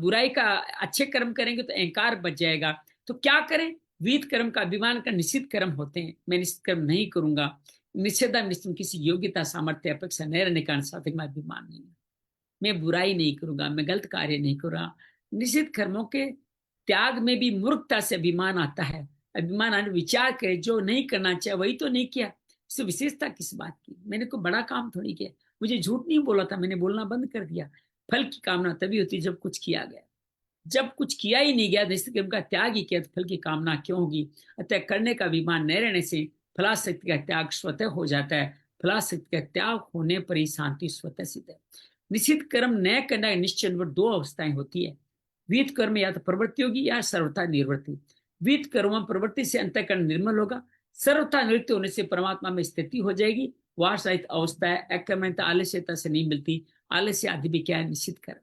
बुराई का अच्छे कर्म करेंगे तो अहंकार बच जाएगा। तो क्या करें? विविध कर्म का अभिमान का निश्चित कर्म होते हैं। मैं निश्चित कर्म नहीं करूंगा, निश्चित किसी योग्यता सामर्थ्य अपेक्षा नहीं रहने का साधक में अभिमान नहीं है। मैं बुराई नहीं करूंगा, मैं गलत कार्य नहीं करूंगा। निश्चित कर्मों के त्याग में भी मूर्खता से अभिमान आता है। अभिमान आने विचार करे जो नहीं करना चाहिए वही तो नहीं किया, इससे विशेषता किस बात की? मैंने कोई बड़ा काम थोड़ी किया, मुझे झूठ नहीं बोला था, मैंने बोलना बंद कर दिया। फल की कामना तभी होती जब कुछ किया गया, जब कुछ किया ही नहीं गया निश्चित कर्म का त्याग ही किया तो फल की कामना क्यों होगी? अतः करने का अभिमान न रहने से फलाशक्ति का त्याग स्वतः हो जाता है। फलाशक्ति का त्याग होने पर ही शांति स्वतः सिद्ध है। निश्चित कर्म न करना निश्चय दो अवस्थाएं होती है। विहित कर्म या तो प्रवृत्ति होगी या सर्वथा निवृत्ति। विहित कर्म प्रवृत्ति से अंतःकरण निर्मल होगा, सर्वथा निवृत्ति होने से परमात्मा में स्थिति हो जाएगी। वासरहित अवस्था है, अकर्मण्यता आलस्यता से नहीं मिलती। आलस्य आदि भी क्या है? निश्चित कर्म।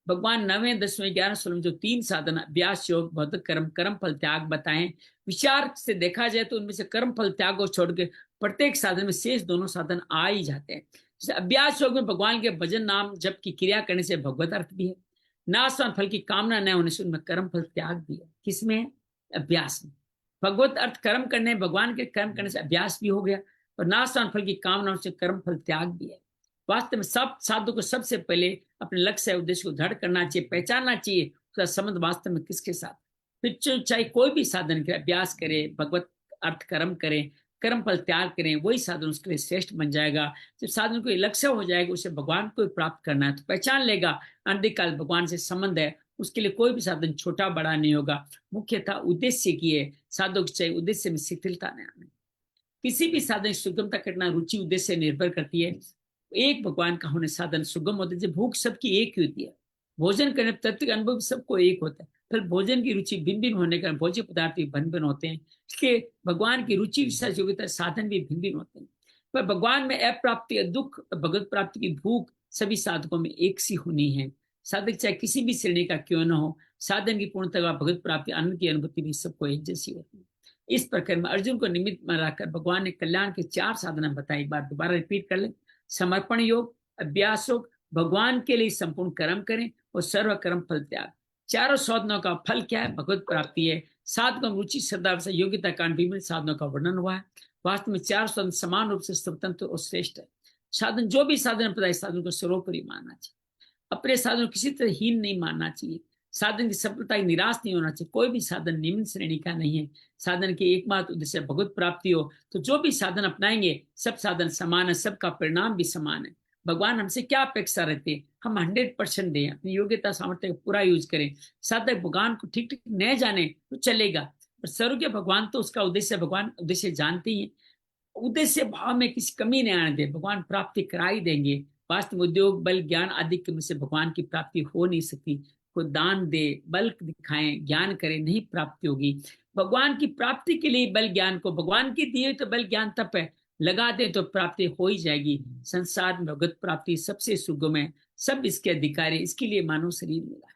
भगवान 9वें 10वें 11 श्लोक में जो 3 साधन अभ्यास योग भौतिक कर्म कर्म फल त्याग बताएं, विचार से देखा जाए तो उनमें से कर्म फल त्याग को छोड़ के प्रत्येक साधन में शेष दोनों साधन आ ही जाते हैं। जैसे अभ्यास योग में भगवान के भजन नाम जप की क्रिया करने से भगवत अर्थ भी है। नाशवान फल की कामना न होने से उनमें कर्म फल त्याग भी है। किसमें? अभ्यास में। भगवत अर्थ कर्म करने, भगवान के कर्म करने से अभ्यास भी हो गया और नाशवान फल की कामना से कर्म फल त्याग भी है। वास्तव में सब साधु को सबसे पहले अपने लक्ष्य उद्देश्य को दृढ़ करना चाहिए, पहचानना चाहिए उसका संबंध वास्तव में किसके साथ। फिर चाहे कोई भी साधन करे, अभ्यास करे, भगवत अर्थ कर्म करें, कर्म फल त्याग करें, वही साधन उसके लिए श्रेष्ठ बन जाएगा। जब साधन को लक्ष्य हो जाएगा उसे भगवान को प्राप्त करना है तो पहचान लेगा अनधिकाल भगवान से संबंध है, उसके लिए कोई भी साधन छोटा बड़ा नहीं होगा। मुख्यतः उद्देश्य की है, साधक चाहिए उद्देश्य में शिथिलता नहीं आने। किसी भी साधन सुगमता करना रुचि उद्देश्य निर्भर करती है। एक भगवान का होने साधन सुगम होते हैं। भूख सबकी एक ही होती है, भोजन करने तत्व अनुभव सबको एक होता है, फिर भोजन की रुचि भिन्न भिन्न होने का भोज्य पदार्थ भी भिन्न भिन्न होते हैं, इसलिए भगवान की रुचि विशेष योग्यता साधन भी भिन्न भिन्न होते हैं। पर भगवान में अप्राप्ति दुख, भगवत प्राप्ति की भूख सभी साधकों में एक सी होनी है। साधक चाहे किसी भी श्रेणी का क्यों न हो, साधन की पूर्णता भगवत प्राप्ति आनंद की अनुभूति भी सबको एक जैसी होती है। इस प्रकार में अर्जुन को निमित्त बनाकर भगवान ने कल्याण के 4 साधना बताई। बार दोबारा रिपीट कर ले। समर्पण योग, अभ्यास योग, भगवान के लिए संपूर्ण कर्म करें और सर्व कर्म फल त्याग। चारों साधनों का फल क्या है? भगवत प्राप्ति है। साधकों में रुचि, श्रद्धा से योग्यता कारण विभिन्न साधनों का वर्णन हुआ है। वास्तव में 4 साधन समान रूप से स्वतंत्र और श्रेष्ठ है। साधन जो भी साधन बताए, साधन को सर्वोपरि मानना चाहिए। अपने साधन को किसी तरह हीन नहीं मानना चाहिए। साधन की सफलता निराश नहीं होना चाहिए। कोई भी साधन निम्न श्रेणी का नहीं है। साधन के एकमात्र उद्देश्य भगवत प्राप्ति हो, तो जो भी साधन अपनाएंगे सब साधन समान है, सबका परिणाम भी समान है। भगवान हमसे क्या अपेक्षा रहती है? हम 100% दें, अपनी योग्यता सामर्थ्य का पूरा यूज करें। साधक भगवान को ठीक ठीक न जाने तो चलेगा, पर सर्वज्ञ भगवान तो उसका उद्देश्य, भगवान उद्देश्य जानते ही है। उद्देश्य भाव में किसी कमी नहीं आने दे, भगवान प्राप्ति करा ही देंगे। वास्तव में उद्योग, बल, ज्ञान आदि के से भगवान की प्राप्ति हो नहीं सकती। कोई दान दे, बल दिखाएं, ज्ञान करे, नहीं प्राप्ति होगी। भगवान की प्राप्ति के लिए बल ज्ञान को भगवान की दिए तो बल ज्ञान तप है, लगा दे तो प्राप्ति हो ही जाएगी। संसार में भगवत प्राप्ति सबसे सुगम है, सब इसके अधिकारी, इसके लिए मानव शरीर मिला है।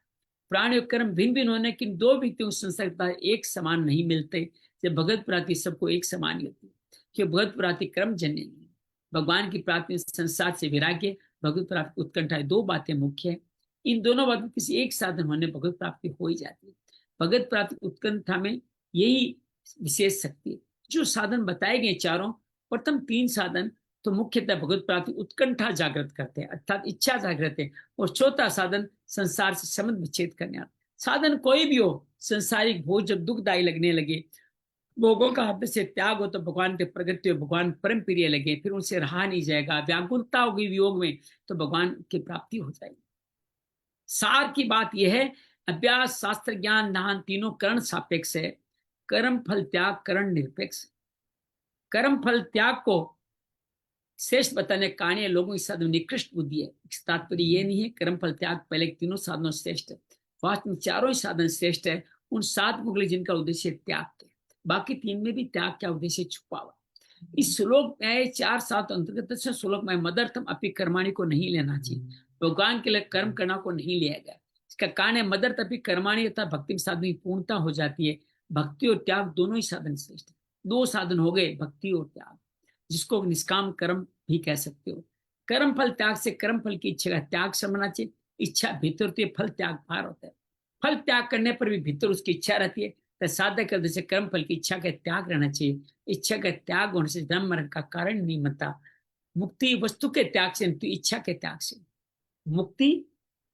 प्राण कर्म भिन्न भिन्न होने की दो व्यक्तियों संसार एक समान नहीं मिलते। जब भगवत प्राप्ति सबको एक समान ही होती है, कि भगवत प्राप्ति क्रम जन्य नहीं। भगवान की प्राप्ति संसार से विराग्य, भगवत प्राप्ति उत्कंठा, 2 बातें मुख्य है। इन दोनों बातों किसी एक साधन होने भगवत प्राप्ति हो ही जाती है। भगवत प्राप्ति उत्कंठा में यही विशेष शक्ति है। जो साधन बताए गए चारों, प्रथम 3 साधन तो मुख्यतः भगवत प्राप्ति उत्कंठा जागृत करते हैं, अर्थात इच्छा जागृत है। और चौथा साधन संसार से संबंध विच्छेद करने वाला। साधन कोई भी हो, संसारिक भोग जब दुखदायी लगने लगे, भोगों का हाथ से त्याग हो, तो भगवान के प्रगति हो, भगवान परम प्रिय लगे, फिर उनसे रहा नहीं जाएगा, व्याकुलता होगी वियोग में, तो भगवान की प्राप्ति हो जाएगी। सार की बात यह है, अभ्यास, शास्त्र, ज्ञान, दान तीनों करण सापेक्ष है। कर्म फल त्याग करण निरपेक्ष। कर्म फल त्याग को श्रेष्ठ बताने कारण लोगों की साधन निकृष्ट बुद्धि है। तात्पर्य यह नहीं है कर्म फल त्याग पहले तीनों साधनों श्रेष्ठ है। वास्तव में चारों ही साधन श्रेष्ठ है उन 7 मुगल जिनका उद्देश्य त्याग है। बाकी 3 में भी त्याग का उद्देश्य छुपा हुआ। इस श्लोक में 4 7 अंतर्गत श्लोक में मदर्थम अपि कर्माणि को नहीं लेना चाहिए। भगवान के लिए कर्म करना को नहीं लिया गया। इसका कारण है मदर्थ अपि कर्माणि अर्थात भक्ति साधन की पूर्णता हो जाती है। भक्ति और त्याग दोनों ही साधन श्रेष्ठ है। 2 साधन हो गए, भक्ति और त्याग, जिसको निष्काम कर्म भी कह सकते हो। कर्म फल त्याग से कर्म फल की इच्छा का त्याग समझना चाहिए। इच्छा भीतर होती है, फल त्याग बाहर होता है। फल त्याग करने पर भी भीतर उसकी इच्छा रहती है, तो साधक के जैसे कर्म फल की इच्छा का त्याग रहना चाहिए। इच्छा का त्याग होने से जन्म मरण का कारण नहीं बनता। मुक्ति वस्तु के त्याग से नहीं, इच्छा के त्याग से। मुक्ति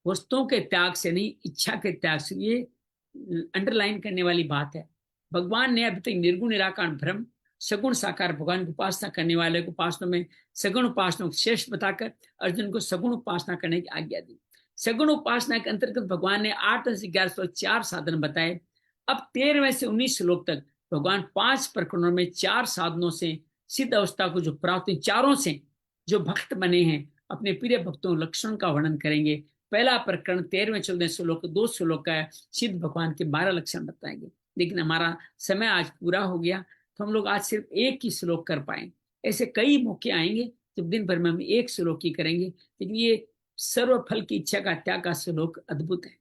वस्तुओं के त्याग से नहीं, इच्छा के त्याग से। ये अंडरलाइन करने वाली बात है। भगवान ने अभी तक निर्गुण निराकार ब्रह्म सगुण साकार भगवान की उपासना करने वाले को उपासना में सगुण उपासना को श्रेष्ठ बताकर अर्जुन को सगुण उपासना करने की आज्ञा दी। सगुण उपासना के अंतर्गत भगवान ने 8 से 11 4 साधन बताए। अब 13वें से 19 श्लोक तक भगवान 5 प्रकरणों में 4 साधनों से सिद्ध अवस्था को जो प्राप्त, चारों से जो भक्त बने हैं अपने प्रिय भक्तों लक्षण का वर्णन करेंगे। पहला प्रकरण 13वें 14वें श्लोक 2 श्लोक का है, सिद्ध भगवान के 12 लक्षण बताएंगे। लेकिन हमारा समय आज पूरा हो गया, तो हम लोग आज सिर्फ एक ही श्लोक कर पाए। ऐसे कई मौके आएंगे जब दिन भर में हम एक श्लोक ही करेंगे, लेकिन ये सर्वफल की इच्छा का त्याग का श्लोक अद्भुत है।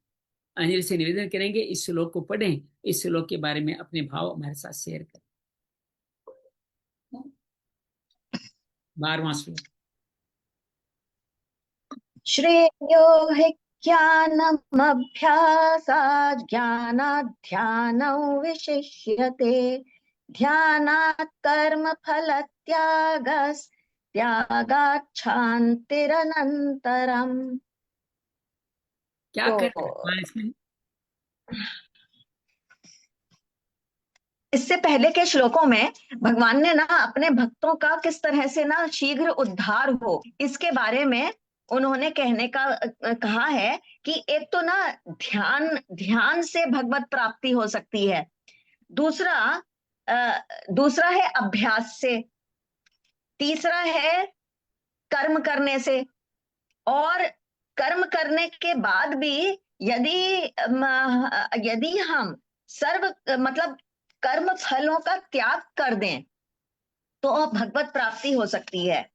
अंजलि से निवेदन करेंगे इस श्लोक को पढ़ें, इस श्लोक के बारे में अपने भाव हमारे साथ शेयर करें। 12वां श्लोक। श्रेयो हि ज्ञानमभ्यासात् ज्ञानात् ध्यानौ विशिष्यते ध्यानात् कर्म फल त्यागात् शान्तिरनन्तरम्। क्या कहते इसमें? इससे पहले के श्लोकों में भगवान ने ना अपने भक्तों का किस तरह से ना शीघ्र उद्धार हो इसके बारे में उन्होंने कहने का कहा है कि एक तो ना ध्यान से भगवत प्राप्ति हो सकती है, दूसरा है अभ्यास से, तीसरा है कर्म करने से, और कर्म करने के बाद भी यदि हम सर्व मतलब कर्म फलों का त्याग कर दें तो भगवत प्राप्ति हो सकती है।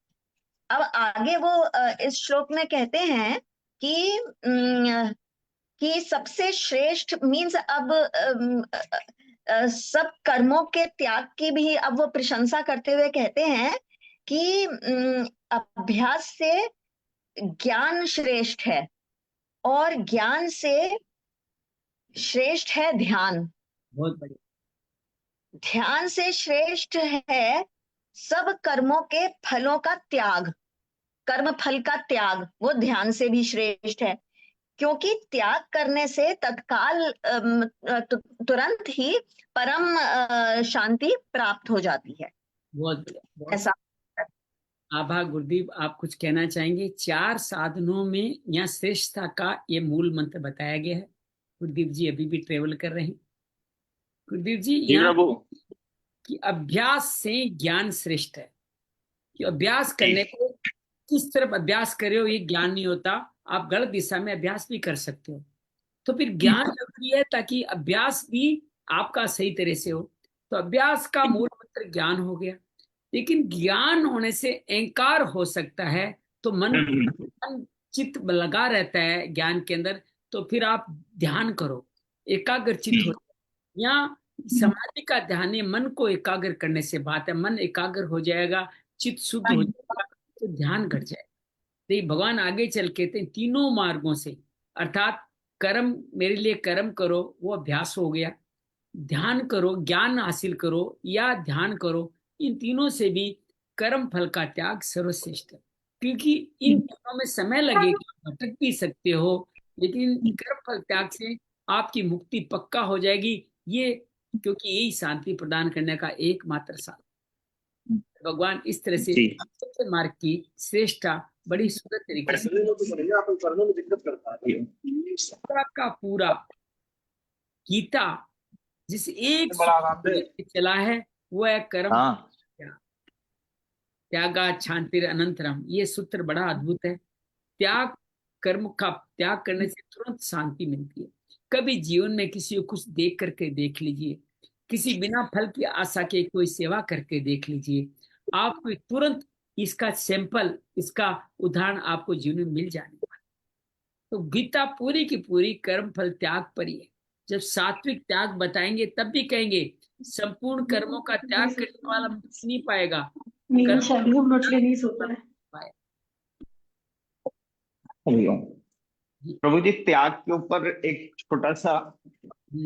अब आगे वो इस श्लोक में कहते हैं कि कि सबसे श्रेष्ठ मीन्स अब सब कर्मों के त्याग की भी अब वो प्रशंसा करते हुए कहते हैं कि अभ्यास से ज्ञान श्रेष्ठ है और ज्ञान से श्रेष्ठ है ध्यान। बहुत बढ़िया। ध्यान से श्रेष्ठ है सब कर्मों के फलों का त्याग। कर्म फल का त्याग वो ध्यान से भी श्रेष्ठ है, क्योंकि त्याग करने से तत्काल तुरंत ही परम शांति प्राप्त हो जाती है। बहुत बढ़िया, बहुत ऐसा आभा। गुरुदेव, आप कुछ कहना चाहेंगे? 4 साधनों में यहाँ श्रेष्ठता का ये मूल मंत्र बताया गया है। गुरुदेव जी अभी भी ट्रेवल कर रहे हैं। गुरुदेव जी जी यहाँ प्रभु। कि अभ्यास से ज्ञान श्रेष्ठ है, कि अभ्यास करने को किस तरफ अभ्यास करे हो ये ज्ञान नहीं होता। आप गलत दिशा में अभ्यास भी कर सकते हो, तो फिर ज्ञान जरूरी है ताकि अभ्यास भी आपका सही तरह से हो। तो अभ्यास का मूल मंत्र ज्ञान हो गया, लेकिन ज्ञान होने से अहंकार हो सकता है। तो मन चित्त लगा रहता है ज्ञान के अंदर, तो फिर आप ध्यान करो, एकाग्र चित्त हो। यहाँ समाधि का ध्यान है, मन को एकाग्र करने से बात है। मन एकाग्र हो जाएगा, चित्त शुद्ध हो जाएगा, तो ध्यान घट जाएगा। तो ये भगवान आगे चल के कहते हैं तीनों मार्गों से, अर्थात कर्म, मेरे लिए कर्म करो वो अभ्यास हो गया, ध्यान करो ज्ञान हासिल करो, या ध्यान करो, इन तीनों से भी कर्म फल का त्याग सर्वश्रेष्ठ है। क्योंकि इन तीनों में समय लगेगा, भटक भी सकते हो, लेकिन कर्म फल त्याग से आपकी मुक्ति पक्का हो जाएगी। ये क्योंकि यही शांति प्रदान करने का एकमात्र साधन। भगवान इस तरह से जी सत्य मार्ग की श्रेष्ठता बड़ी सुंदर तरीके से पूरा का पूरा गीता जिस एक सूत्र लेके चला है वो है कर्म हाँ त्यागा शांतिर अनंतरम। ये सूत्र बड़ा अद्भुत है। त्याग, कर्म का त्याग करने से तुरंत शांति मिलती है। कभी जीवन में किसी को कुछ देख करके देख लीजिए, किसी बिना फल की आशा के कोई सेवा करके देख लीजिए, आपको तुरंत इसका सैंपल, इसका उदाहरण आपको जीवन में मिल जाने वाला। तो गीता पूरी की पूरी कर्म फल त्याग पर ही है। जब सात्विक त्याग बताएंगे तब भी कहेंगे संपूर्ण कर्मों का त्याग करने वाला मुक्ति नहीं पाएगा, कर्म पाएगा। प्रभु जी, त्याग के ऊपर एक छोटा सा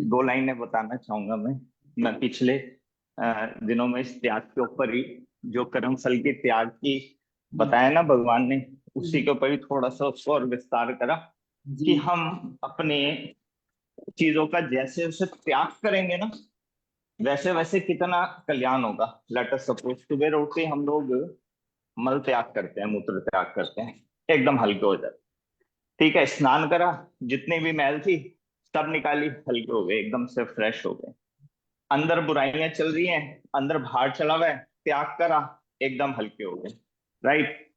2 लाइनें बताना चाहूंगा मैं पिछले दिनों में इस त्याग के ऊपर ही जो कर्म फल के त्याग की बताया ना भगवान ने, उसी के ऊपर ही थोड़ा सा उसको और विस्तार करा कि हम अपने चीजों का जैसे जैसे त्याग करेंगे ना वैसे वैसे कितना कल्याण होगा। लेट अस सपोज सुबह उठ के हम लोग मल त्याग करते हैं, मूत्र त्याग करते हैं, एकदम हल्के हो जाते। ठीक है, स्नान करा, जितनी भी मैल थी सब निकाली, हल्के हो गए, एकदम से फ्रेश हो गए। अंदर बुराइयां चल रही हैं, अंदर बाहर चला हुआ है, त्याग करा, एकदम हल्के हो गए। राइट।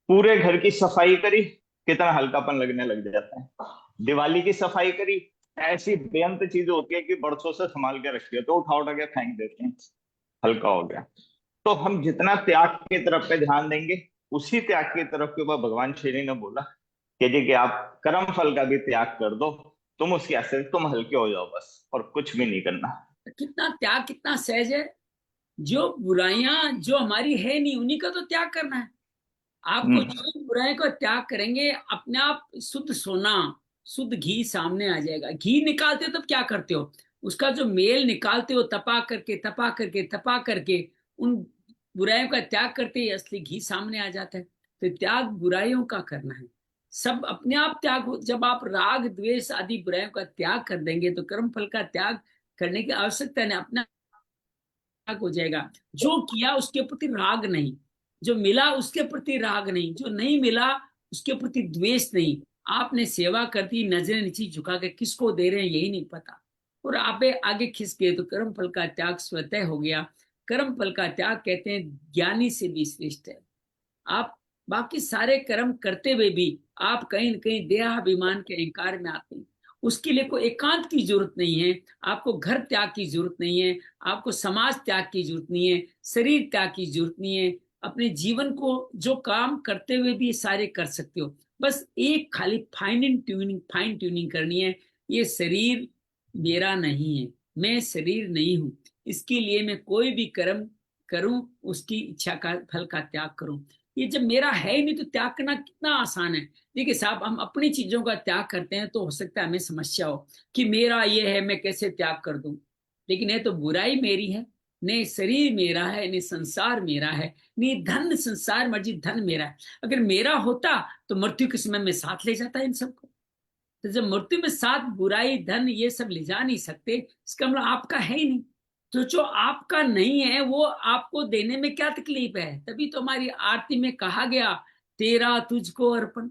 पूरे घर की सफाई करी, कितना हल्कापन लगने लग जाता है। दिवाली की सफाई करी, ऐसी बेअंत चीजें होती है कि बरसों से संभाल के रखती है, तो उठा के फेंक देते हैं, हल्का हो गया। तो हम जितना त्याग की तरफ पे ध्यान देंगे, उसी त्याग की तरफ के ऊपर भगवान श्री ने बोला कि जी कि आप कर्म फल का भी त्याग कर दो, तुम उसके ऐसे तुम हल्के हो जाओ बस, और कुछ भी नहीं करना। कितना त्याग, कितना सहज है। जो बुराइयां जो हमारी है नहीं उन्हीं का तो त्याग करना है। आपको जो बुराई को त्याग करेंगे, अपने आप शुद्ध सोना, शुद्ध घी सामने आ जाएगा। घी निकालते हो तब क्या करते हो, उसका जो मेल निकालते हो, तपा करके तपा करके तपा करके उन बुराइयों का त्याग करते ही असली घी सामने आ जाता है। तो त्याग बुराइयों का करना है, सब अपने आप त्याग हो। जब आप राग द्वेष आदि बुराइयों का त्याग कर देंगे तो कर्म फल का त्याग करने की आवश्यकता नहीं, अपना त्याग हो जाएगा। जो किया उसके प्रति राग नहीं, जो मिला उसके प्रति राग नहीं, जो नहीं मिला उसके प्रति द्वेष नहीं। आपने सेवा कर दी, नजरें नीचे झुका के किसको दे रहे हैं यही नहीं पता, और आप आगे खिसक गए, तो कर्म फल का त्याग स्वतः हो गया। कर्म फल का त्याग कहते हैं ज्ञानी से भी श्रेष्ठ है। आप बाकी सारे कर्म करते हुए भी आप कहीं न कहीं देहाभिमान के अहंकार में आते हैं। उसके लिए कोई एकांत की जरूरत नहीं है, आपको घर त्याग की जरूरत नहीं है, आपको समाज त्याग की जरूरत नहीं है, शरीर त्याग की जरूरत नहीं है। अपने जीवन को जो काम करते हुए भी सारे कर सकते हो। बस एक खाली फाइन ट्यूनिंग करनी है। ये शरीर मेरा नहीं है, मैं शरीर नहीं हूं, इसके लिए मैं कोई भी कर्म करूं, उसकी इच्छा का फल का त्याग करूं। ये जब मेरा है ही नहीं तो त्याग करना कितना आसान है। देखिए साहब, हम अपनी चीजों का त्याग करते हैं तो हो सकता है हमें समस्या हो कि मेरा ये है, मैं कैसे त्याग कर दूं। लेकिन ये तो बुराई मेरी है, नहीं शरीर मेरा है, नहीं संसार मेरा है, नहीं धन संसार मर्जी धन मेरा है। अगर मेरा होता तो मृत्यु के समय में साथ ले जाता इन सबको। तो जब मृत्यु में साथ बुराई धन ये सब ले जा नहीं सकते, इसका मतलब आपका है ही नहीं। तो जो आपका नहीं है वो आपको देने में क्या तकलीफ है। तभी तो हमारी आरती में कहा गया, तेरा तुझको अर्पण।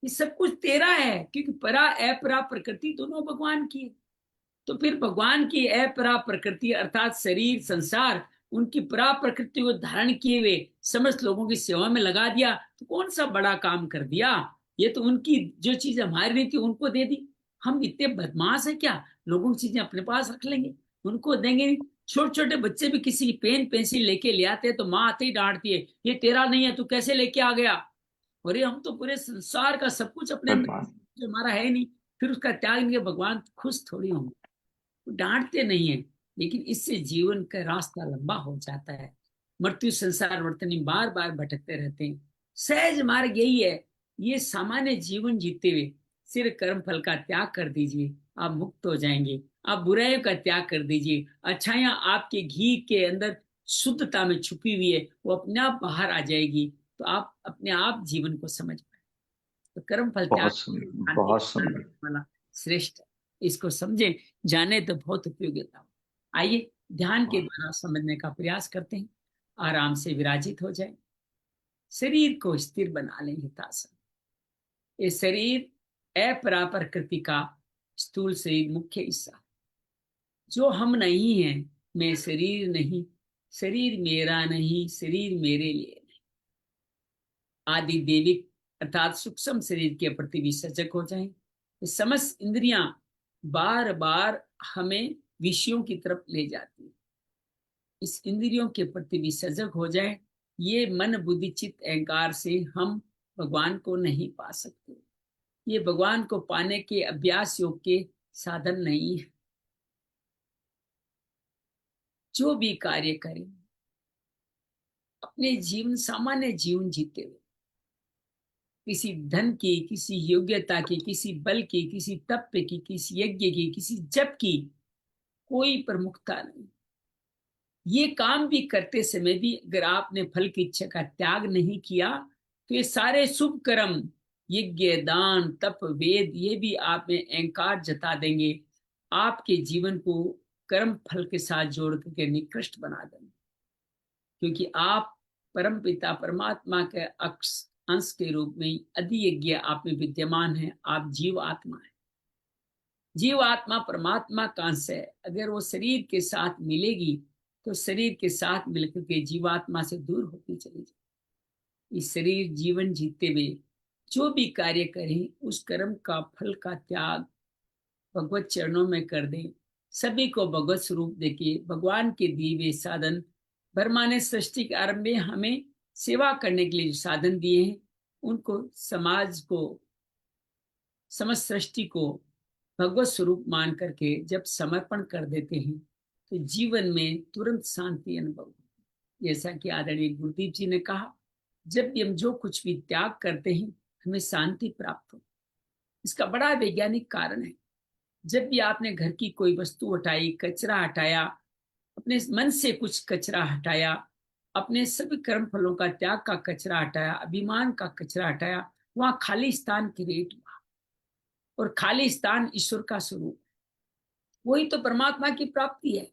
ये सब कुछ तेरा है, क्योंकि परा अपरा प्रकृति दोनों भगवान की है। तो फिर भगवान की अपरा प्रकृति अर्थात शरीर संसार, उनकी परा प्रकृति को धारण किए हुए समस्त लोगों की सेवा में लगा दिया, तो कौन सा बड़ा काम कर दिया। ये तो उनकी जो चीज हमारी नहीं थी उनको दे दी। हम इतने बदमाश है क्या, लोगों की चीजें अपने पास रख लेंगे, उनको देंगे नहीं। छोटे छोटे बच्चे भी किसी की पेन पेंसिल लेके ले आते हैं तो माँ आते ही डांटती है, ये तेरा नहीं है, तू कैसे लेके आ गया। और ये हम तो पूरे संसार का सब कुछ अपने अंदर जो हमारा है नहीं, फिर उसका त्याग नहीं, भगवान खुश थोड़ी होंगे। डांटते नहीं है, लेकिन इससे जीवन का रास्ता लंबा हो जाता है। मृत्यु संसार वर्तनी बार बार भटकते रहते हैं। सहज मार्ग यही है, ये सामान्य जीवन जीते हुए सिर्फ कर्म फल का त्याग कर दीजिए, आप मुक्त हो जाएंगे। आप बुराइयों का त्याग कर दीजिए, अच्छाइयां आपके घी के अंदर शुद्धता में छुपी हुई है, वो अपने आप बाहर आ जाएगी। तो आप अपने आप जीवन को समझ पाए। तो कर्म फल त्याग बहुत सुंदर वाला श्रेष्ठ है। इसको समझे जाने तो बहुत उपयोगिता हो। आइए ध्यान के द्वारा समझने का प्रयास करते हैं। आराम से विराजित हो जाए, शरीर को स्थिर बना लें हितासन। ये शरीर अपरा प्रकृति का स्थूल शरीर मुख्य हिस्सा, जो हम नहीं हैं। मैं शरीर नहीं, शरीर मेरा नहीं, शरीर मेरे लिए नहीं। आदि देविक अर्थात सूक्ष्म शरीर के प्रति भी सजग हो जाएं। समस्त इंद्रियां बार बार हमें विषयों की तरफ ले जाती है, इस इंद्रियों के प्रति भी सजग हो जाए। ये मन बुद्धि चित्त अहंकार से हम भगवान को नहीं पा सकते। ये भगवान को पाने के अभ्यास योग के साधन नहीं है। जो भी कार्य करें, अपने जीवन सामान्य जीवन जीते हुए, किसी धन की, किसी योग्यता की, किसी बल की, किसी तप की, किसी यज्ञ की, किसी जप की कोई प्रमुखता नहीं। ये काम भी करते समय भी अगर आपने फल की इच्छा का त्याग नहीं किया तो ये सारे शुभ कर्म, यज्ञ दान तप वेद, ये भी आप में अहंकार जता देंगे, आपके जीवन को कर्म फल के साथ जोड़ करके निकृष्ट बना देंगे। क्योंकि आप परम पिता परमात्मा के अंश के रूप में अधि यज्ञ आप में विद्यमान है। आप जीव आत्मा है, जीव आत्मा परमात्मा का अंश है। अगर वो शरीर के साथ मिलेगी तो शरीर के साथ मिलकर के जीवात्मा से दूर होती चली जाए। इस शरीर जीवन जीते हुए जो भी कार्य करें, उस कर्म का फल का त्याग भगवत चरणों में कर दें। सभी को भगवत स्वरूप देके भगवान के दिए हुए साधन, ब्रह्मा ने सृष्टि के आरंभ में हमें सेवा करने के लिए जो साधन दिए हैं, उनको समाज को, समस्त सृष्टि को भगवत स्वरूप मान करके जब समर्पण कर देते हैं तो जीवन में तुरंत शांति अनुभव। जैसा कि आदरणीय गुरुदीप जी ने कहा, जब भी हम जो कुछ भी त्याग करते हैं हमें शांति प्राप्त हो। इसका बड़ा वैज्ञानिक कारण है। जब भी आपने घर की कोई वस्तु हटाई, कचरा हटाया, अपने मन से कुछ कचरा हटाया, अपने सभी कर्म फलों का त्याग का कचरा हटाया, अभिमान का कचरा हटाया, वहां खाली स्थान क्रिएट हुआ। और खाली स्थान ईश्वर का स्वरूप, वही तो परमात्मा की प्राप्ति है।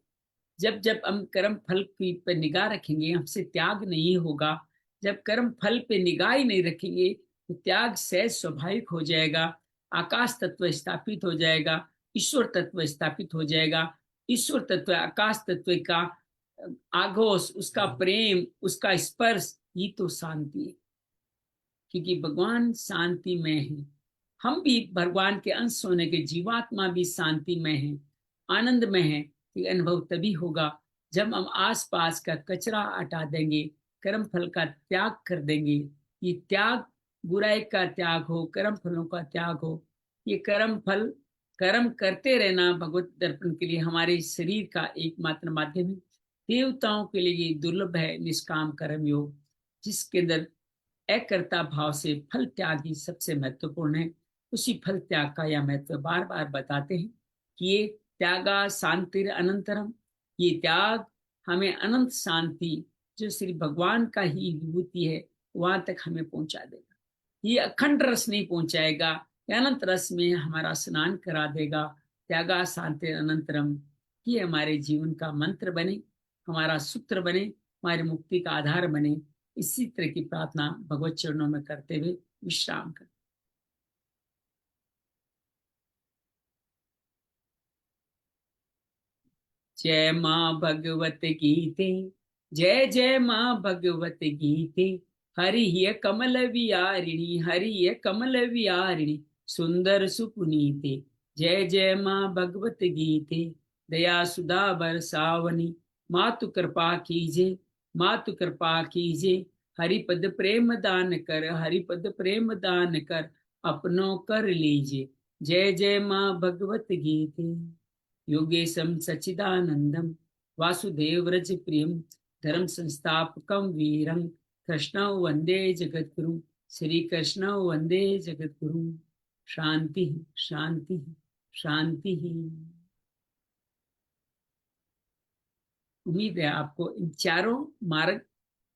जब जब हम कर्म फल की पे निगाह रखेंगे, हमसे त्याग नहीं होगा। जब कर्म फल पे निगाह ही नहीं रखेंगे तो त्याग सहज स्वाभाविक हो जाएगा। आकाश तत्व स्थापित हो जाएगा, ईश्वर तत्व स्थापित हो जाएगा। ईश्वर तत्व, आकाश तत्व का आघोष, उसका प्रेम, उसका स्पर्श, ये तो शांति है। क्योंकि भगवान शांतिमय है। हम भी भगवान के अंश होने के जीवात्मा भी शांतिमय है, आनंदमय है। ये अनुभव तभी होगा जब हम आसपास का कचरा हटा देंगे, कर्म फल का त्याग कर देंगे। ये त्याग बुराई का त्याग हो, कर्म फलों का त्याग हो। ये कर्म फल, कर्म करते रहना भगवत दर्पण के लिए हमारे शरीर का एकमात्र माध्यम है। देवताओं के लिए ये दुर्लभ है निष्काम कर्म योग, जिसके अंदर अकर्ता भाव से फल त्याग ही सबसे महत्वपूर्ण है। उसी फल त्याग का यह महत्व बार बार बताते हैं कि ये त्यागा शांतिर अनंतरम, ये त्याग हमें अनंत शांति जो श्री भगवान का ही विभूति है वहां तक हमें पहुंचा देगा। ये अखंड रस नहीं पहुंचाएगा, ये अनंत रस में हमारा स्नान करा देगा। त्यागा शांतिर अनंतरम ये हमारे जीवन का मंत्र बने, हमारा सूत्र बने, हमारी मुक्ति का आधार बने। इसी तरह की प्रार्थना भगवत चरणों में करते हुए विश्राम करें। जय माँ भगवत गीते, जय जय माँ भगवत गीते। हरि कमल विहारिणी, हरि कमल विहारिणी, सुंदर सुपुनीते। जय जय माँ भगवत गीते, दया सुधा बरसावनी। मातु कृपा कीजे, मातु कृपा कीजे। हरिपद प्रेम दान कर, हरिपद प्रेम दान कर, अपनों कर लीजिए। जय जय माँ भगवत गीते। योगेशम सच्चिदानंदम वासुदेव व्रज प्रियम, धर्म संस्थापकम वीरं, कृष्ण वंदे जगद्गुरु, श्री कृष्ण वंदे जगद्गुरु। शांति शांति शांति। उम्मीद है आपको इन चारों मार्ग,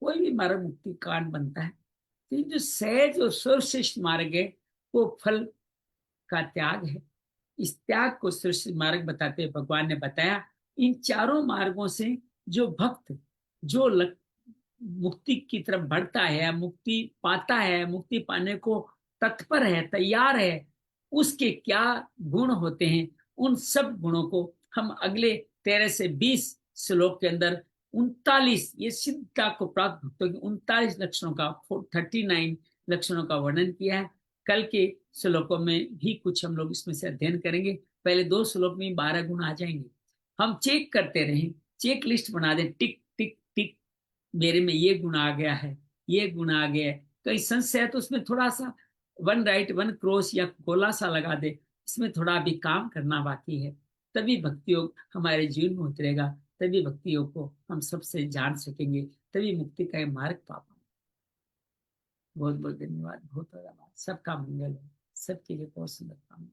कोई भी मार्ग मुक्ति कांड बनता है, तो जो सहज और सर्वश्रेष्ठ मार्ग है वो फल का त्याग है। इस त्याग को श्रेष्ठ मार्ग बताते हुए भगवान ने बताया, इन चारों मार्गों से जो भक्त जो मुक्ति की तरफ बढ़ता है, मुक्ति पाता है, मुक्ति पाने को तत्पर है, तैयार है, उसके क्या गुण होते हैं, उन सब गुणों को हम अगले 13 से 20 श्लोक के अंदर 39 ये सिद्धता को प्राप्त भक्तों की 39 लक्षणों का 39 लक्षणों का वर्णन किया है। कल के श्लोकों में भी कुछ हम लोग इसमें से अध्ययन करेंगे। पहले 2 श्लोक में 12 गुण आ जाएंगे। हम चेक करते रहें, चेक लिस्ट बना दें, टिक टिक टिक, मेरे में ये गुण आ गया है, ये गुण आ गया है। कहीं संशय है तो उसमें थोड़ा सा 1 राइट 1 क्रॉस या गोला सा लगा दे, इसमें थोड़ा अभी काम करना बाकी है। तभी भक्ति योग हमारे जीवन में उतरेगा, तभी भक्ति योग को हम सबसे जान सकेंगे, तभी मुक्ति का मार्ग पा पाएंगे। बहुत बहुत धन्यवाद, बहुत धन्यवाद। सबका मंगल हो, सबके लिए बहुत सुंदर काम।